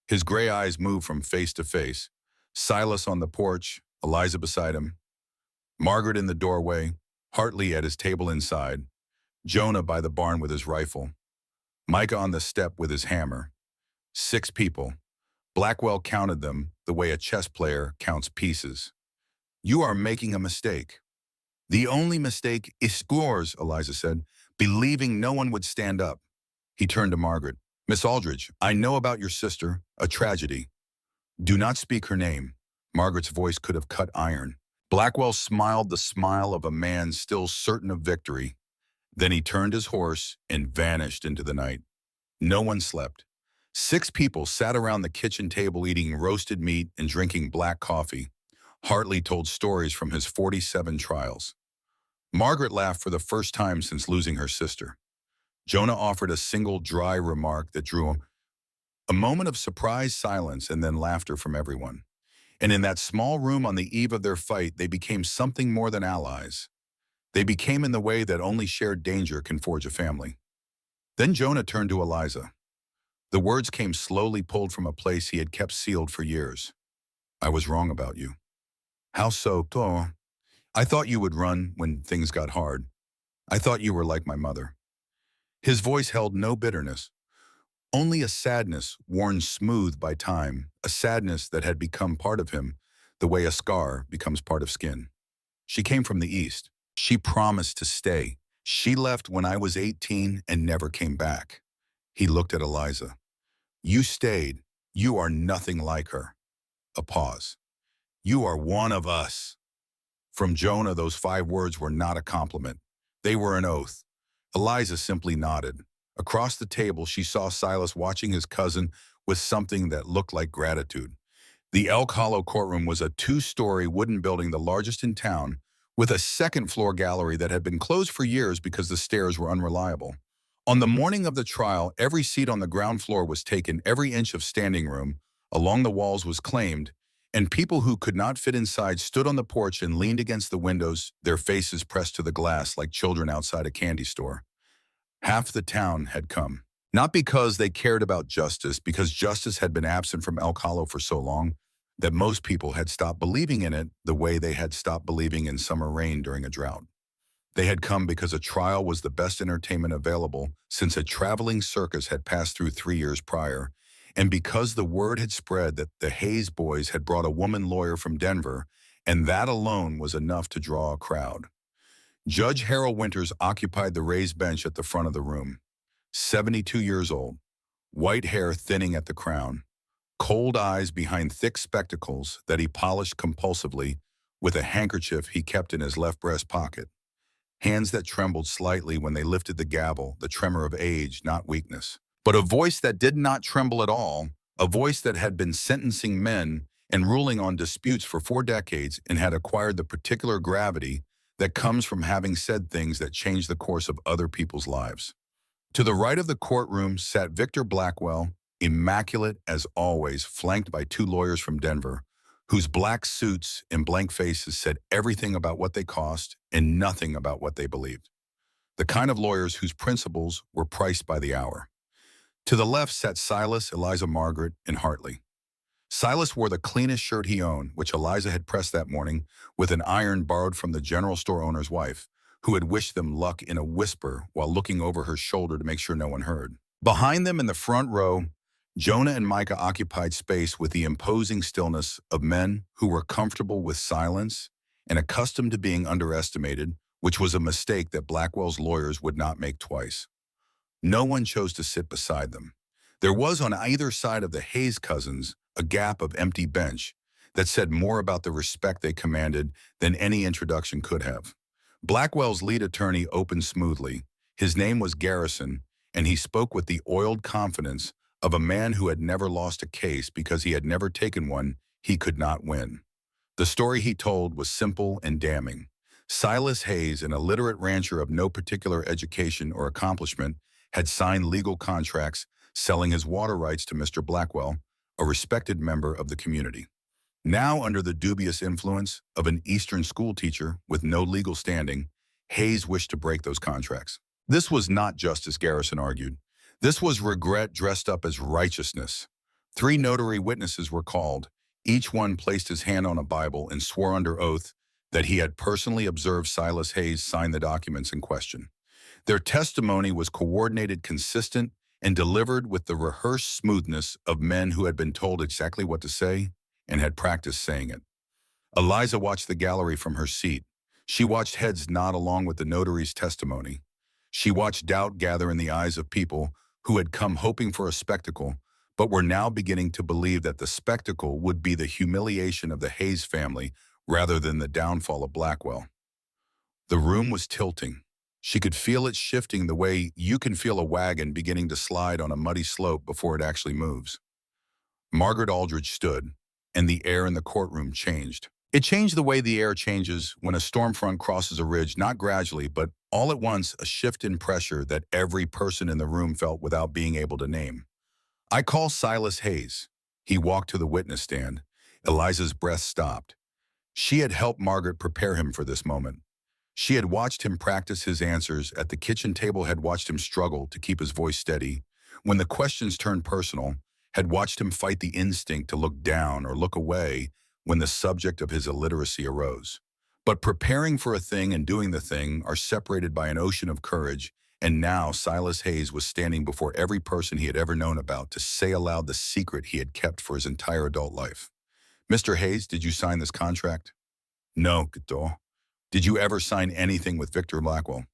His gray eyes moved from face to face. Silas on the porch, Eliza beside him, Margaret in the doorway, Hartley at his table inside, Jonah by the barn with his rifle, Micah on the step with his hammer. 6 people. Blackwell counted them the way a chess player counts pieces. "You are making a mistake." "The only mistake is yours," Eliza said, believing no one would stand up. He turned to Margaret. "Miss Aldridge, I know about your sister, a tragedy." "Do not speak her name." Margaret's voice could have cut iron. Blackwell smiled the smile of a man still certain of victory. Then he turned his horse and vanished into the night. No one slept. 6 people sat around the kitchen table eating roasted meat and drinking black coffee. Hartley told stories from his 47 trials. Margaret laughed for the first time since losing her sister. Jonah offered a single dry remark that drew a moment of surprised silence and then laughter from everyone. And in that small room on the eve of their fight, they became something more than allies. They became in the way that only shared danger can forge a family. Then Jonah turned to Eliza. The words came slowly, pulled from a place he had kept sealed for years. "I was wrong about you." "How so?" "Oh, I thought you would run when things got hard. I thought you were like my mother." His voice held no bitterness, only a sadness worn smooth by time, a sadness that had become part of him, the way a scar becomes part of skin. "She came from the East. She promised to stay. She left when I was 18 and never came back." He looked at Eliza. "You stayed. You are nothing like her." A pause. "You are one of us." From Jonah, those 5 words were not a compliment. They were an oath. Eliza simply nodded. Across the table, she saw Silas watching his cousin with something that looked like gratitude. The Elk Hollow courtroom was a 2-story wooden building, the largest in town, with a second-floor gallery that had been closed for years because the stairs were unreliable. On the morning of the trial, every seat on the ground floor was taken, every inch of standing room along the walls was claimed, and people who could not fit inside stood on the porch and leaned against the windows, their faces pressed to the glass like children outside a candy store. Half the town had come. Not because they cared about justice, because justice had been absent from Elk Hollow for so long that most people had stopped believing in it the way they had stopped believing in summer rain during a drought. They had come because a trial was the best entertainment available since a traveling circus had passed through 3 years prior, and because the word had spread that the Hayes boys had brought a woman lawyer from Denver, and that alone was enough to draw a crowd. Judge Harold Winters occupied the raised bench at the front of the room. 72 years old, white hair thinning at the crown, cold eyes behind thick spectacles that he polished compulsively with a handkerchief he kept in his left breast pocket. Hands that trembled slightly when they lifted the gavel, the tremor of age, not weakness. But a voice that did not tremble at all, a voice that had been sentencing men and ruling on disputes for 4 decades and had acquired the particular gravity that comes from having said things that changed the course of other people's lives. To the right of the courtroom sat Victor Blackwell, immaculate as always, flanked by 2 lawyers from Denver, whose black suits and blank faces said everything about what they cost and nothing about what they believed. The kind of lawyers whose principles were priced by the hour. To the left sat Silas, Eliza, Margaret, and Hartley. Silas wore the cleanest shirt he owned, which Eliza had pressed that morning with an iron borrowed from the general store owner's wife, who had wished them luck in a whisper while looking over her shoulder to make sure no one heard. Behind them in the front row, Jonah and Micah occupied space with the imposing stillness of men who were comfortable with silence and accustomed to being underestimated, which was a mistake that Blackwell's lawyers would not make twice. No one chose to sit beside them. There was on either side of the Hayes cousins a gap of empty bench that said more about the respect they commanded than any introduction could have. Blackwell's lead attorney opened smoothly. His name was Garrison, and he spoke with the oiled confidence of a man who had never lost a case because he had never taken one he could not win. The story he told was simple and damning. Silas Hayes, an illiterate rancher of no particular education or accomplishment, had signed legal contracts selling his water rights to Mr. Blackwell, a respected member of the community. Now, under the dubious influence of an Eastern school teacher with no legal standing, Hayes wished to break those contracts. This was not justice, Garrison argued. This was regret dressed up as righteousness. 3 notary witnesses were called. Each one placed his hand on a Bible and swore under oath that he had personally observed Silas Hayes sign the documents in question. Their testimony was coordinated, consistent, and delivered with the rehearsed smoothness of men who had been told exactly what to say and had practiced saying it. Eliza watched the gallery from her seat. She watched heads nod along with the notary's testimony. She watched doubt gather in the eyes of people who had come hoping for a spectacle, but were now beginning to believe that the spectacle would be the humiliation of the Hayes family rather than the downfall of Blackwell. The room was tilting. She could feel it shifting the way you can feel a wagon beginning to slide on a muddy slope before it actually moves. Margaret Aldridge stood, and the air in the courtroom changed. It changed the way the air changes when a storm front crosses a ridge, not gradually, but all at once, a shift in pressure that every person in the room felt without being able to name. "I call Silas Hayes." He walked to the witness stand. Eliza's breath stopped. She had helped Margaret prepare him for this moment. She had watched him practice his answers at the kitchen table, had watched him struggle to keep his voice steady. When the questions turned personal, had watched him fight the instinct to look down or look away when the subject of his illiteracy arose. But preparing for a thing and doing the thing are separated by an ocean of courage, and now Silas Hayes was standing before every person he had ever known about to say aloud the secret he had kept for his entire adult life. "Mr. Hayes, did you sign this contract?" "No, Gato." "Did you ever sign anything with Victor Blackwell?"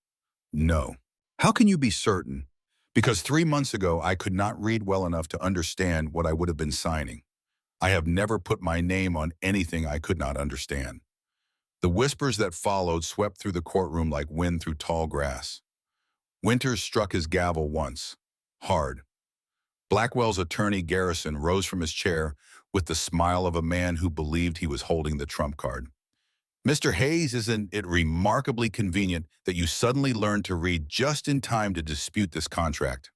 "No." "How can you be certain?" "Because 3 months ago I could not read well enough to understand what I would have been signing. I have never put my name on anything I could not understand." The whispers that followed swept through the courtroom like wind through tall grass. Winters struck his gavel once, hard. Blackwell's attorney, Garrison, rose from his chair with the smile of a man who believed he was holding the trump card. "Mr. Hayes, isn't it remarkably convenient that you suddenly learned to read just in time to dispute this contract?"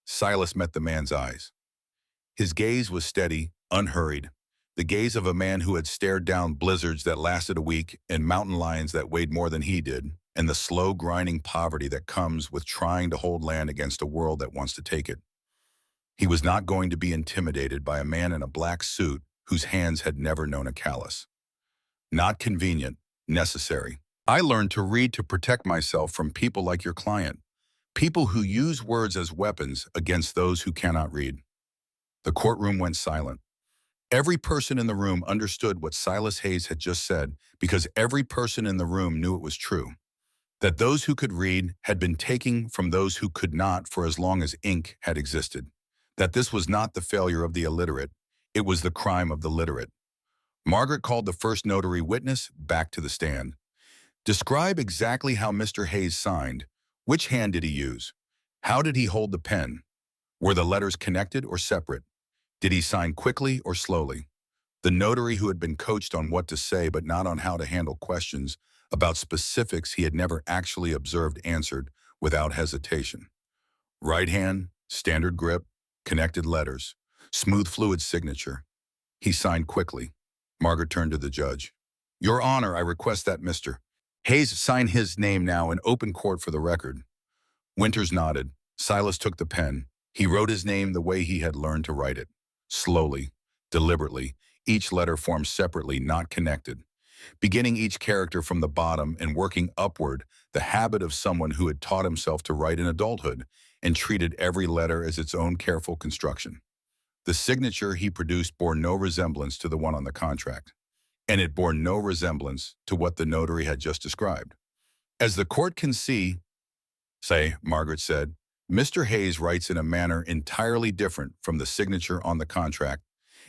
Silas met the man's eyes. His gaze was steady, unhurried, the gaze of a man who had stared down blizzards that lasted a week and mountain lions that weighed more than he did, and the slow grinding poverty that comes with trying to hold land against a world that wants to take it. He was not going to be intimidated by a man in a black suit whose hands had never known a callus. "Not convenient, necessary. I learned to read to protect myself from people like your client, people who use words as weapons against those who cannot read." The courtroom went silent. Every person in the room understood what Silas Hayes had just said because every person in the room knew it was true. That those who could read had been taking from those who could not for as long as ink had existed. That this was not the failure of the illiterate, it was the crime of the literate. Margaret called the first notary witness back to the stand. "Describe exactly how Mr. Hayes signed. Which hand did he use? How did he hold the pen? Were the letters connected or separate? Did he sign quickly or slowly?" The notary, who had been coached on what to say but not on how to handle questions about specifics he had never actually observed, answered without hesitation. "Right hand, standard grip, connected letters, smooth fluid signature. He signed quickly." Margaret turned to the judge. "Your Honor, I request that Mr. Hayes sign his name now in open court for the record." Winters nodded. Silas took the pen. He wrote his name the way he had learned to write it. Slowly, deliberately, each letter formed separately, not connected. beginning each character from the bottom and working upward, the habit of someone who had taught himself to write in adulthood and treated every letter as its own careful construction. The signature he produced bore no resemblance to the one on the contract, and it bore no resemblance to what the notary had just described. As the court can see, Margaret said, Mr. Hayes writes in a manner entirely different from the signature on the contract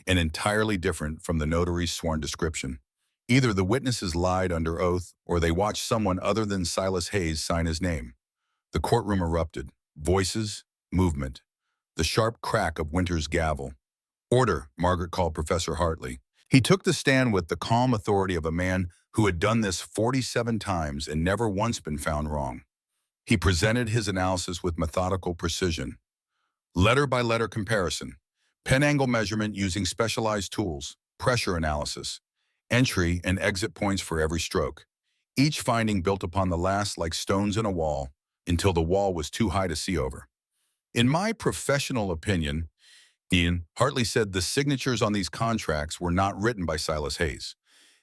and entirely different from the notary's sworn description. Either the witnesses lied under oath or they watched someone other than Silas Hayes sign his name. The courtroom erupted. Voices, movement, the sharp crack of Winter's gavel. Order, Margaret called Professor Hartley. He took the stand with the calm authority of a man who had done this 47 times and never once been found wrong. He presented his analysis with methodical precision. Letter-by-letter comparison, pen angle measurement using specialized tools, pressure analysis, entry and exit points for every stroke. Each finding built upon the last like stones in a wall until the wall was too high to see over. In my professional opinion, Hartley said the signatures on these contracts were not written by Silas Hayes.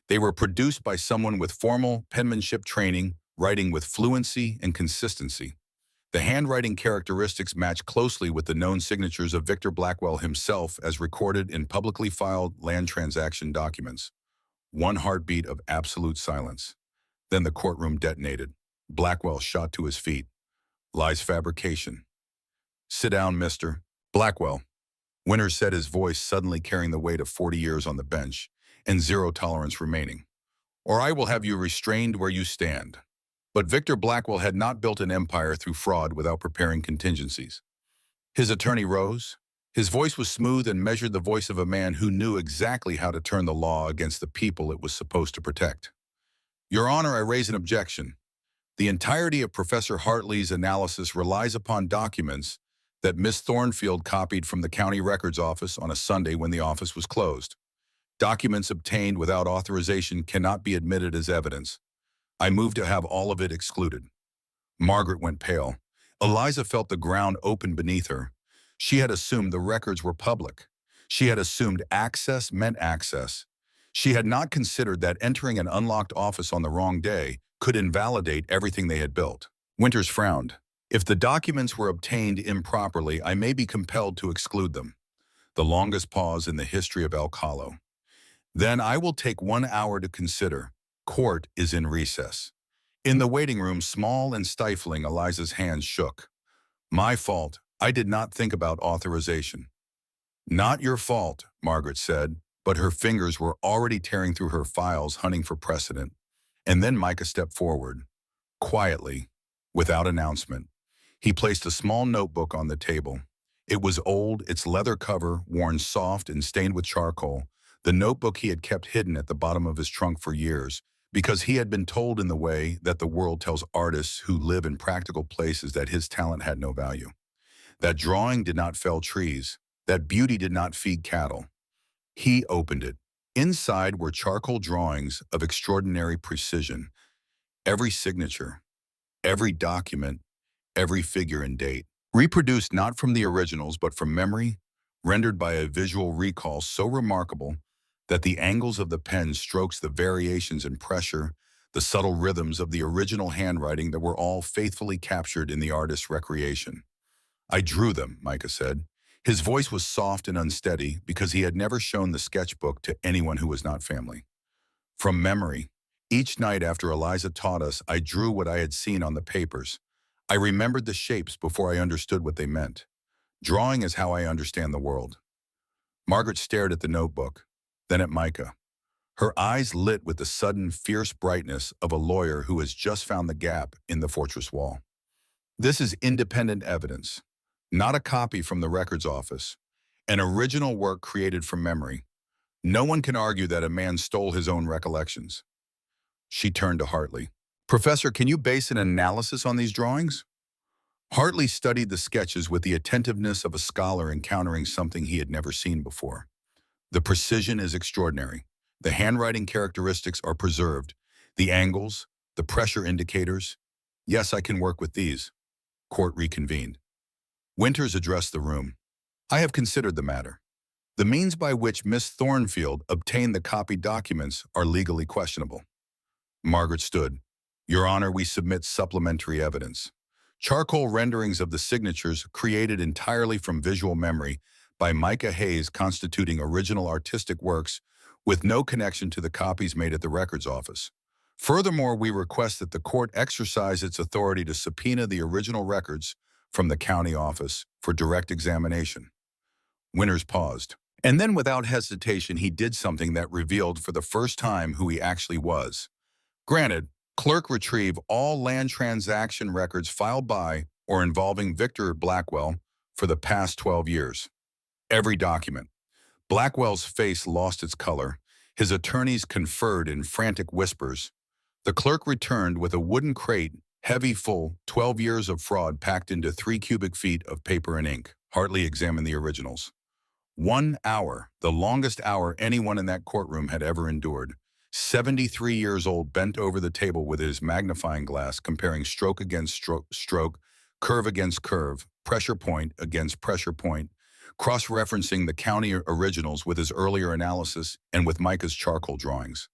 They were produced by someone with formal penmanship training, writing with fluency and consistency. The handwriting characteristics match closely with the known signatures of Victor Blackwell himself as recorded in publicly filed land transaction documents. One heartbeat of absolute silence. Then the courtroom detonated. Blackwell shot to his feet. Lies fabrication. Sit down, Mr. Blackwell. Winter said, his voice suddenly carrying the weight of 40 years on the bench and zero tolerance remaining. Or I will have you restrained where you stand. But Victor Blackwell had not built an empire through fraud without preparing contingencies. His attorney rose. His voice was smooth and measured the voice of a man who knew exactly how to turn the law against the people it was supposed to protect. Your Honor, I raise an objection. The entirety of Professor Hartley's analysis relies upon documents that Miss Thornfield copied from the county records office on a Sunday when the office was closed. Documents obtained without authorization cannot be admitted as evidence. I move to have all of it excluded. Margaret went pale. Eliza felt the ground open beneath her. She had assumed the records were public. She had assumed access meant access. She had not considered that entering an unlocked office on the wrong day could invalidate everything they had built. Winters frowned. If the documents were obtained improperly, I may be compelled to exclude them. The longest pause in the history of Elk Hollow. Then I will take 1 hour to consider. Court is in recess. In the waiting room, small and stifling, Eliza's hands shook. My fault. I did not think about authorization. Not your fault, Margaret said, but her fingers were already tearing through her files, hunting for precedent. And then Micah stepped forward. Quietly, without announcement, he placed a small notebook on the table. It was old, its leather cover worn soft and stained with charcoal, the notebook he had kept hidden at the bottom of his trunk for years, because he had been told in the way that the world tells artists who live in practical places that his talent had no value. That drawing did not fell trees, that beauty did not feed cattle. He opened it. Inside were charcoal drawings of extraordinary precision. Every signature, every document, every figure and date, reproduced not from the originals but from memory, rendered by a visual recall so remarkable that the angles of the pen strokes, the variations in pressure, the subtle rhythms of the original handwriting that were all faithfully captured in the artist's recreation. I drew them, Micah said. His voice was soft and unsteady because he had never shown the sketchbook to anyone who was not family. From memory, each night after Eliza taught us, I drew what I had seen on the papers. I remembered the shapes before I understood what they meant. Drawing is how I understand the world. Margaret stared at the notebook, then at Micah. Her eyes lit with the sudden, fierce brightness of a lawyer who has just found the gap in the fortress wall. This is independent evidence, not a copy from the records office, an original work created from memory. No one can argue that a man stole his own recollections. She turned to Hartley. Professor, can you base an analysis on these drawings? Hartley studied the sketches with the attentiveness of a scholar encountering something he had never seen before. The precision is extraordinary. The handwriting characteristics are preserved. The angles, the pressure indicators. Yes, I can work with these. Court reconvened. Winters addressed the room. I have considered the matter. The means by which Miss Thornfield obtained the copied documents are legally questionable. Margaret stood. Your Honor, we submit supplementary evidence. Charcoal renderings of the signatures created entirely from visual memory by Micah Hayes constituting original artistic works with no connection to the copies made at the records office. Furthermore, we request that the court exercise its authority to subpoena the original records from the county office for direct examination. Winters paused. And then without hesitation, he did something that revealed for the first time who he actually was. Granted, clerk retrieve all land transaction records filed by or involving Victor Blackwell for the past 12 years. Every document. Blackwell's face lost its color. His attorneys conferred in frantic whispers. The clerk returned with a wooden crate, heavy full, 12 years of fraud packed into 3 cubic feet of paper and ink. Hartley examined the originals. 1 hour, the longest hour anyone in that courtroom had ever endured. 73 years old, bent over the table with his magnifying glass, comparing stroke against stroke, curve against curve, pressure point against pressure point, cross-referencing the county originals with his earlier analysis and with Micah's charcoal drawings.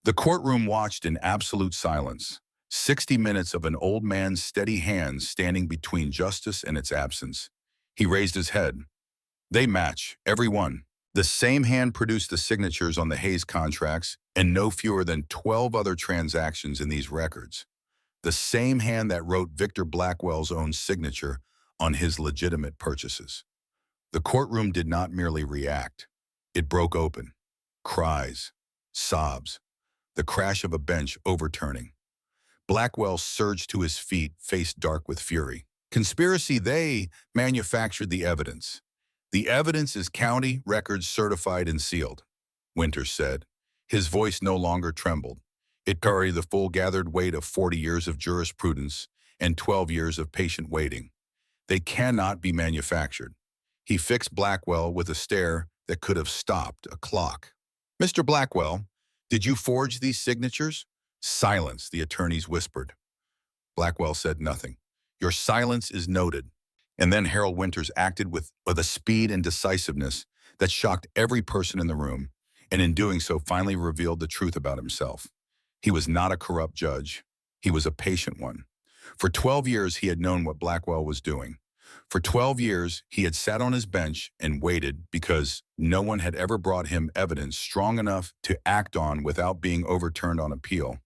The courtroom watched in absolute silence. 60 minutes of an old man's steady hands standing between justice and its absence. He raised his head. They match, every one. The same hand produced the signatures on the Hayes contracts and no fewer than 12 other transactions in these records. The same hand that wrote Victor Blackwell's own signature on his legitimate purchases. The courtroom did not merely react. It broke open. Cries, sobs, the crash of a bench overturning. Blackwell surged to his feet, face dark with fury. Conspiracy, they manufactured the evidence. The evidence is county records certified and sealed, Winters said. His voice no longer trembled. It carried the full gathered weight of 40 years of jurisprudence and 12 years of patient waiting. They cannot be manufactured. He fixed Blackwell with a stare that could have stopped a clock. Mr. Blackwell, did you forge these signatures? Silence, the attorneys whispered. Blackwell said nothing. Your silence is noted. And then Harold Winters acted with a speed and decisiveness that shocked every person in the room, and in doing so finally revealed the truth about himself. He was not a corrupt judge. He was a patient one. For 12 years, he had known what Blackwell was doing. For 12 years, he had sat on his bench and waited because no one had ever brought him evidence strong enough to act on without being overturned on appeal.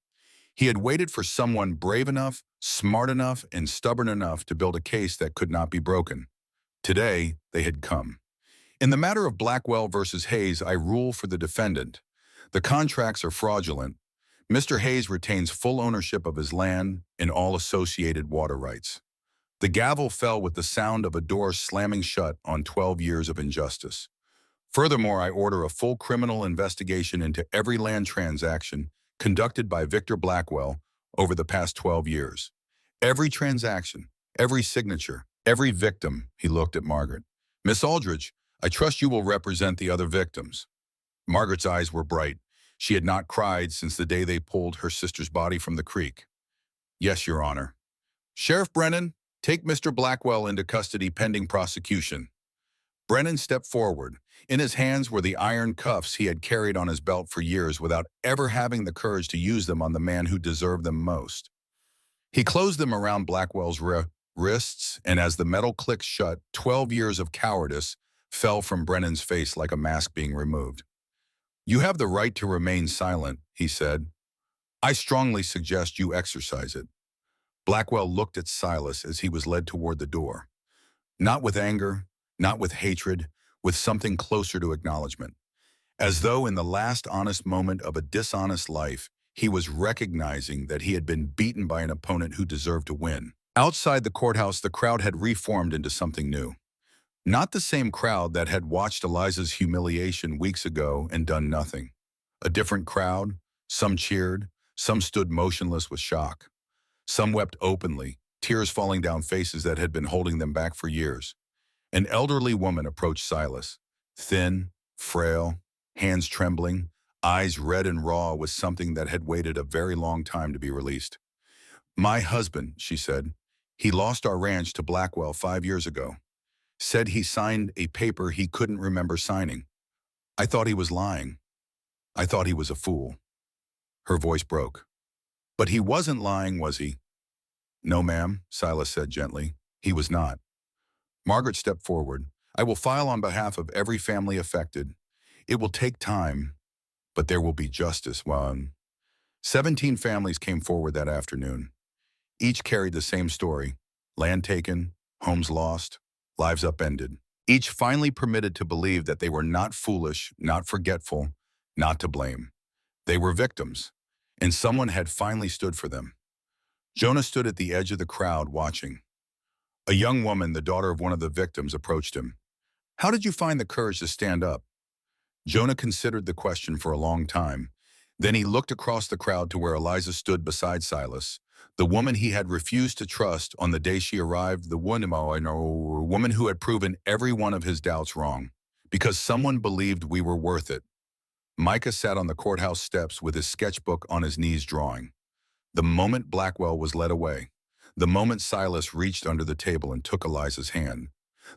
He had waited for someone brave enough, smart enough, and stubborn enough to build a case that could not be broken. Today, they had come. In the matter of Blackwell versus Hayes, I rule for the defendant. The contracts are fraudulent. Mr. Hayes retains full ownership of his land and all associated water rights. The gavel fell with the sound of a door slamming shut on 12 years of injustice. Furthermore, I order a full criminal investigation into every land transaction conducted by Victor Blackwell over the past 12 years. Every transaction, every signature, every victim, he looked at Margaret. Miss Aldridge, I trust you will represent the other victims. Margaret's eyes were bright. She had not cried since the day they pulled her sister's body from the creek. Yes, Your Honor. Sheriff Brennan, take Mr. Blackwell into custody pending prosecution. Brennan stepped forward. In his hands were the iron cuffs he had carried on his belt for years without ever having the courage to use them on the man who deserved them most. He closed them around Blackwell's wrists, and as the metal clicked shut, 12 years of cowardice fell from Brennan's face like a mask being removed. You have the right to remain silent, he said. I strongly suggest you exercise it. Blackwell looked at Silas as he was led toward the door. Not with anger, not with hatred, with something closer to acknowledgement. As though in the last honest moment of a dishonest life, he was recognizing that he had been beaten by an opponent who deserved to win. Outside the courthouse, the crowd had reformed into something new. Not the same crowd that had watched Eliza's humiliation weeks ago and done nothing. A different crowd. Some cheered, some stood motionless with shock. Some wept openly, tears falling down faces that had been holding them back for years. An elderly woman approached Silas, thin, frail, hands trembling, eyes red and raw with something that had waited a very long time to be released. My husband, she said, he lost our ranch to Blackwell 5 years ago. Said he signed a paper he couldn't remember signing. I thought he was lying. I thought he was a fool. Her voice broke. But he wasn't lying, was he? No, ma'am, Silas said gently. He was not. Margaret stepped forward. I will file on behalf of every family affected. It will take time, but there will be justice. 17 families came forward that afternoon. Each carried the same story. Land taken, homes lost, lives upended. Each finally permitted to believe that they were not foolish, not forgetful, not to blame. They were victims, and someone had finally stood for them. Jonah stood at the edge of the crowd watching. A young woman, the daughter of one of the victims, approached him. How did you find the courage to stand up? Jonah considered the question for a long time. Then he looked across the crowd to where Eliza stood beside Silas, the woman he had refused to trust on the day she arrived, the woman who had proven every one of his doubts wrong, because someone believed we were worth it. Micah sat on the courthouse steps with his sketchbook on his knees drawing. The moment Blackwell was led away, the moment Silas reached under the table and took Eliza's hand,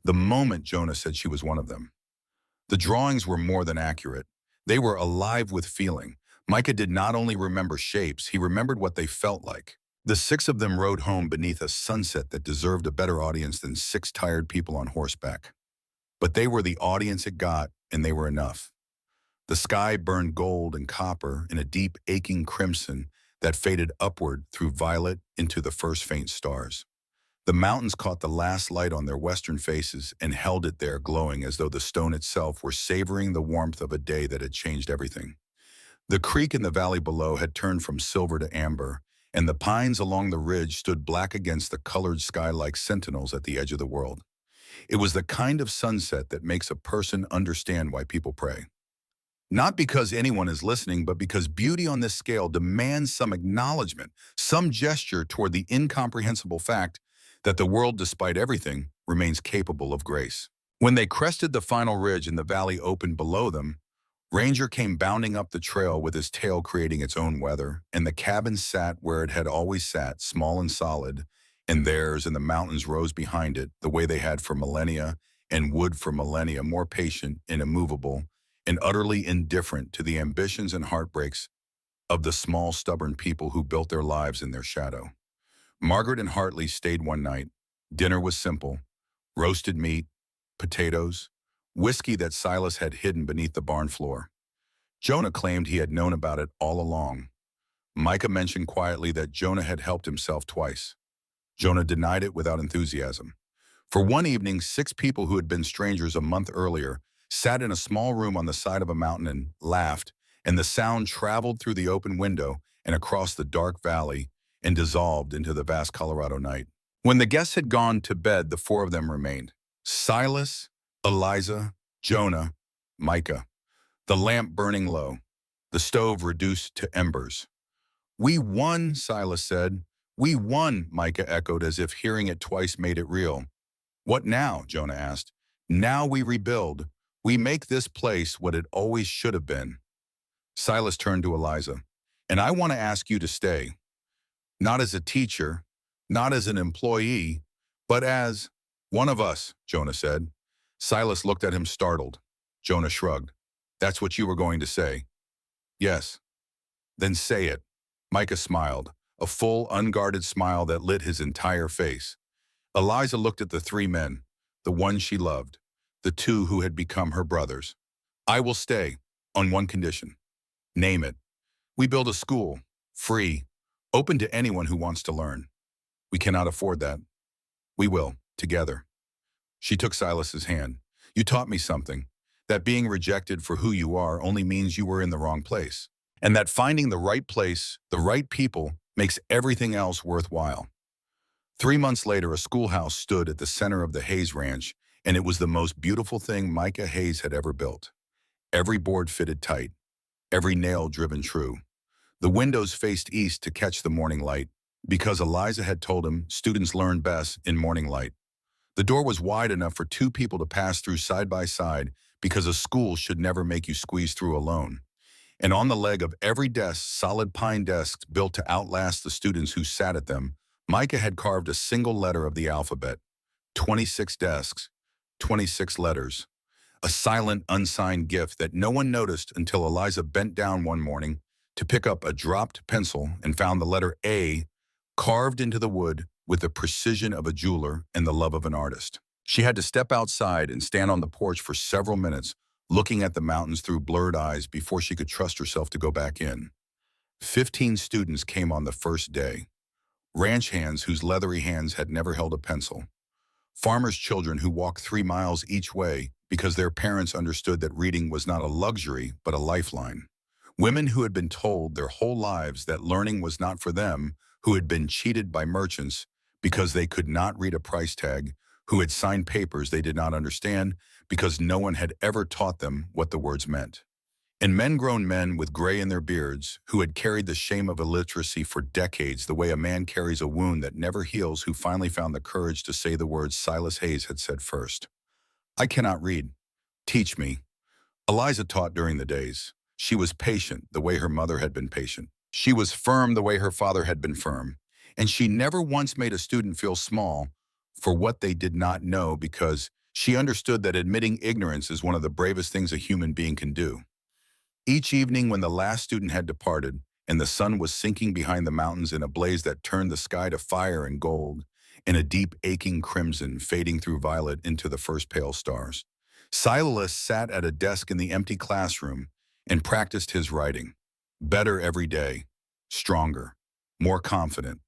the moment Jonah said she was one of them. The drawings were more than accurate. They were alive with feeling. Micah did not only remember shapes, he remembered what they felt like. The 6 of them rode home beneath a sunset that deserved a better audience than 6 tired people on horseback. But they were the audience it got, and they were enough. The sky burned gold and copper in a deep, aching crimson that faded upward through violet into the first faint stars. The mountains caught the last light on their western faces and held it there glowing as though the stone itself were savoring the warmth of a day that had changed everything. The creek in the valley below had turned from silver to amber, and the pines along the ridge stood black against the colored sky like sentinels at the edge of the world. It was the kind of sunset that makes a person understand why people pray. Not because anyone is listening, but because beauty on this scale demands some acknowledgement, some gesture toward the incomprehensible fact that the world, despite everything, remains capable of grace. When they crested the final ridge and the valley opened below them, Ranger came bounding up the trail with his tail creating its own weather, and the cabin sat where it had always sat, small and solid, and theirs and the mountains rose behind it, the way they had for millennia, and would for millennia, more patient and immovable, and utterly indifferent to the ambitions and heartbreaks of the small, stubborn people who built their lives in their shadow. Margaret and Hartley stayed one night. Dinner was simple: roasted meat, potatoes, whiskey that Silas had hidden beneath the barn floor. Jonah claimed he had known about it all along. Micah mentioned quietly that Jonah had helped himself twice. Jonah denied it without enthusiasm. For one evening, 6 people who had been strangers a month earlier sat in a small room on the side of a mountain and laughed, and the sound traveled through the open window and across the dark valley and dissolved into the vast Colorado night. When the guests had gone to bed, the 4 of them remained: Silas, Eliza, Jonah, Micah. The lamp burning low, the stove reduced to embers. We won, Silas said. We won, Micah echoed as if hearing it twice made it real. What now? Jonah asked. Now we rebuild. We make this place what it always should have been. Silas turned to Eliza. And I want to ask you to stay. Not as a teacher, not as an employee, but as one of us, Jonah said. Silas looked at him startled. Jonah shrugged. That's what you were going to say. Yes. Then say it. Micah smiled, a full, unguarded smile that lit his entire face. Eliza looked at the 3 men, the one she loved, the 2 who had become her brothers. I will stay, on one condition. Name it. We build a school, free, open to anyone who wants to learn. We cannot afford that. We will, together. She took Silas's hand. You taught me something, that being rejected for who you are only means you were in the wrong place, and that finding the right place, the right people, makes everything else worthwhile. 3 months later, a schoolhouse stood at the center of the Hayes Ranch, and it was the most beautiful thing Micah Hayes had ever built. Every board fitted tight, every nail driven true. The windows faced east to catch the morning light, because Eliza had told him students learn best in morning light. The door was wide enough for 2 people to pass through side by side, because a school should never make you squeeze through alone. And on the leg of every desk, solid pine desks built to outlast the students who sat at them, Micah had carved a single letter of the alphabet. 26 desks, 26 letters. A silent, unsigned gift that no one noticed until Eliza bent down one morning to pick up a dropped pencil and found the letter A carved into the wood with the precision of a jeweler and the love of an artist. She had to step outside and stand on the porch for several minutes, looking at the mountains through blurred eyes before she could trust herself to go back in. 15 students came on the first day. Ranch hands whose leathery hands had never held a pencil. Farmers' children who walked 3 miles each way because their parents understood that reading was not a luxury but a lifeline. Women who had been told their whole lives that learning was not for them, who had been cheated by merchants because they could not read a price tag, who had signed papers they did not understand because no one had ever taught them what the words meant. And men-grown men with gray in their beards, who had carried the shame of illiteracy for decades the way a man carries a wound that never heals, who finally found the courage to say the words Silas Hayes had said first. "I cannot read. Teach me." Eliza taught during the days. She was patient the way her mother had been patient. She was firm the way her father had been firm. And she never once made a student feel small for what they did not know, because she understood that admitting ignorance is one of the bravest things a human being can do. Each evening when the last student had departed and the sun was sinking behind the mountains in a blaze that turned the sky to fire and gold, in a deep aching crimson fading through violet into the first pale stars, Silas sat at a desk in the empty classroom and practiced his writing. Better every day, stronger, more confident.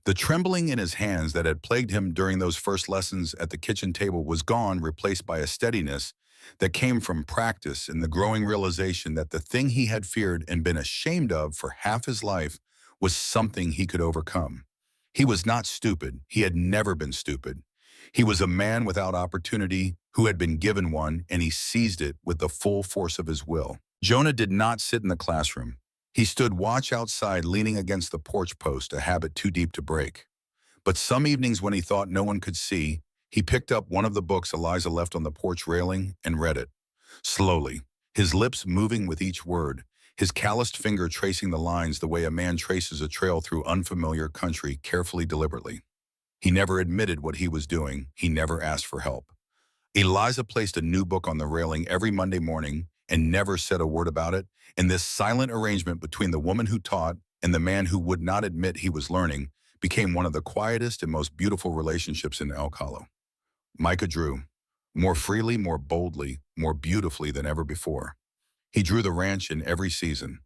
The trembling in his hands that had plagued him during those first lessons at the kitchen table was gone, replaced by a steadiness that came from practice and the growing realization that the thing he had feared and been ashamed of for half his life was something he could overcome. He was not stupid. He had never been stupid. He was a man without opportunity who had been given one, and he seized it with the full force of his will. Jonah did not sit in the classroom. He stood watch outside, leaning against the porch post, a habit too deep to break. But some evenings when he thought no one could see, he picked up one of the books Eliza left on the porch railing and read it. Slowly, his lips moving with each word, his calloused finger tracing the lines the way a man traces a trail through unfamiliar country, carefully, deliberately. He never admitted what he was doing. He never asked for help. Eliza placed a new book on the railing every Monday morning and never said a word about it, and this silent arrangement between the woman who taught and the man who would not admit he was learning became one of the quietest and most beautiful relationships in Elk Hollow. Micah drew, more freely, more boldly, more beautifully than ever before. He drew the ranch in every season.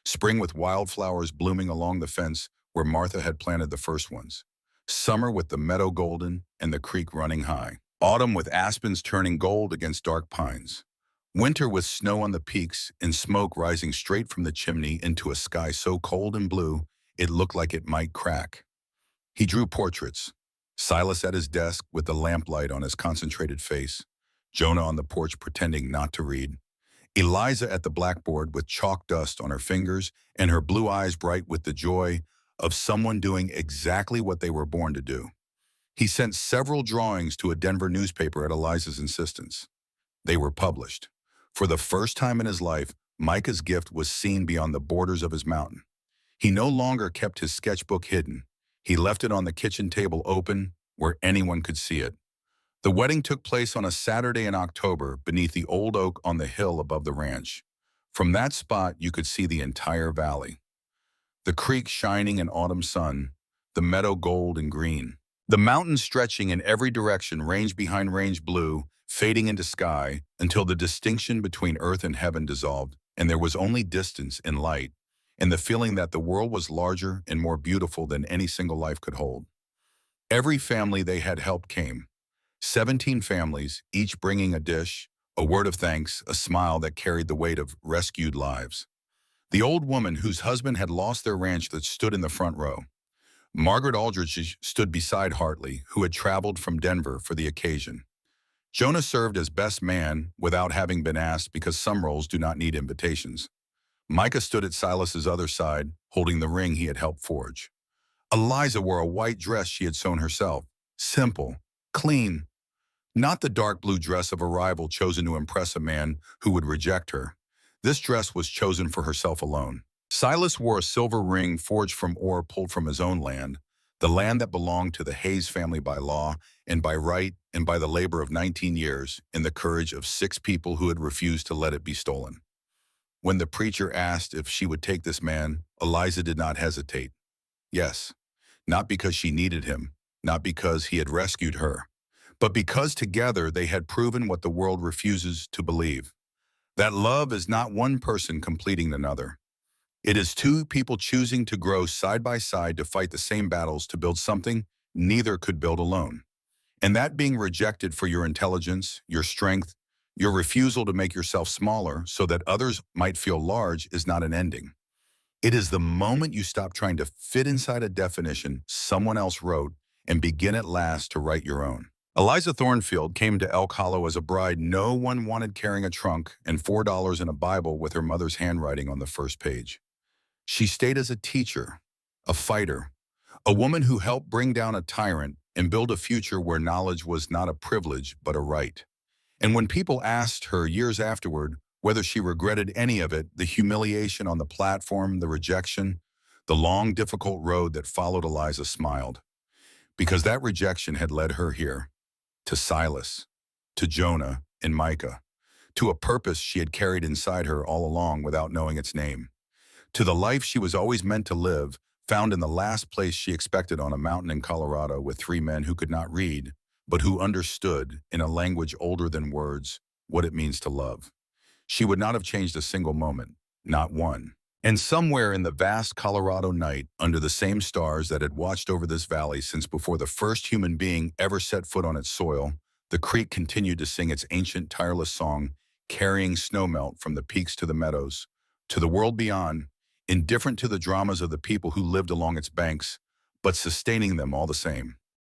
Spring with wildflowers blooming along the fence where Martha had planted the first ones. Summer with the meadow golden and the creek running high. Autumn with aspens turning gold against dark pines. Winter with snow on the peaks and smoke rising straight from the chimney into a sky so cold and blue it looked like it might crack. He drew portraits. Silas at his desk with the lamplight on his concentrated face. Jonah on the porch pretending not to read. Eliza at the blackboard with chalk dust on her fingers and her blue eyes bright with the joy of someone doing exactly what they were born to do. He sent several drawings to a Denver newspaper at Eliza's insistence. They were published. For the first time in his life, Micah's gift was seen beyond the borders of his mountain. He no longer kept his sketchbook hidden. He left it on the kitchen table open where anyone could see it. The wedding took place on a Saturday in October beneath the old oak on the hill above the ranch. From that spot, you could see the entire valley. The creek shining in autumn sun, the meadow gold and green. The mountains stretching in every direction, range behind range blue, fading into sky until the distinction between earth and heaven dissolved, and there was only distance and light, and the feeling that the world was larger and more beautiful than any single life could hold. Every family they had helped came. 17 families, each bringing a dish, a word of thanks, a smile that carried the weight of rescued lives. The old woman whose husband had lost their ranch that stood in the front row. Margaret Aldridge stood beside Hartley, who had traveled from Denver for the occasion. Jonah served as best man without having been asked, because some roles do not need invitations. Micah stood at Silas's other side, holding the ring he had helped forge. Eliza wore a white dress she had sewn herself. Simple, clean. Not the dark blue dress of a rival chosen to impress a man who would reject her. This dress was chosen for herself alone. Silas wore a silver ring forged from ore pulled from his own land, the land that belonged to the Hayes family by law and by right and by the labor of 19 years and the courage of 6 people who had refused to let it be stolen. When the preacher asked if she would take this man, Eliza did not hesitate. Yes, not because she needed him, not because he had rescued her, but because together they had proven what the world refuses to believe, that love is not one person completing another. It is 2 people choosing to grow side by side to fight the same battles to build something neither could build alone. And that being rejected for your intelligence, your strength, your refusal to make yourself smaller so that others might feel large is not an ending. It is the moment you stop trying to fit inside a definition someone else wrote and begin at last to write your own. Eliza Thornfield came to Elk Hollow as a bride no one wanted, carrying a trunk and $4 in a Bible with her mother's handwriting on the first page. She stayed as a teacher, a fighter, a woman who helped bring down a tyrant and build a future where knowledge was not a privilege but a right. And when people asked her years afterward whether she regretted any of it, the humiliation on the platform, the rejection, the long, difficult road that followed, Eliza smiled. Because that rejection had led her here, to Silas, to Jonah and Micah, to a purpose she had carried inside her all along without knowing its name, to the life she was always meant to live, found in the last place she expected, on a mountain in Colorado with 3 men who could not read, but who understood, in a language older than words, what it means to love. She would not have changed a single moment, not one. And somewhere in the vast Colorado night, under the same stars that had watched over this valley since before the first human being ever set foot on its soil, the creek continued to sing its ancient, tireless song, carrying snowmelt from the peaks to the meadows, to the world beyond, indifferent to the dramas of the people who lived along its banks, but sustaining them all the same.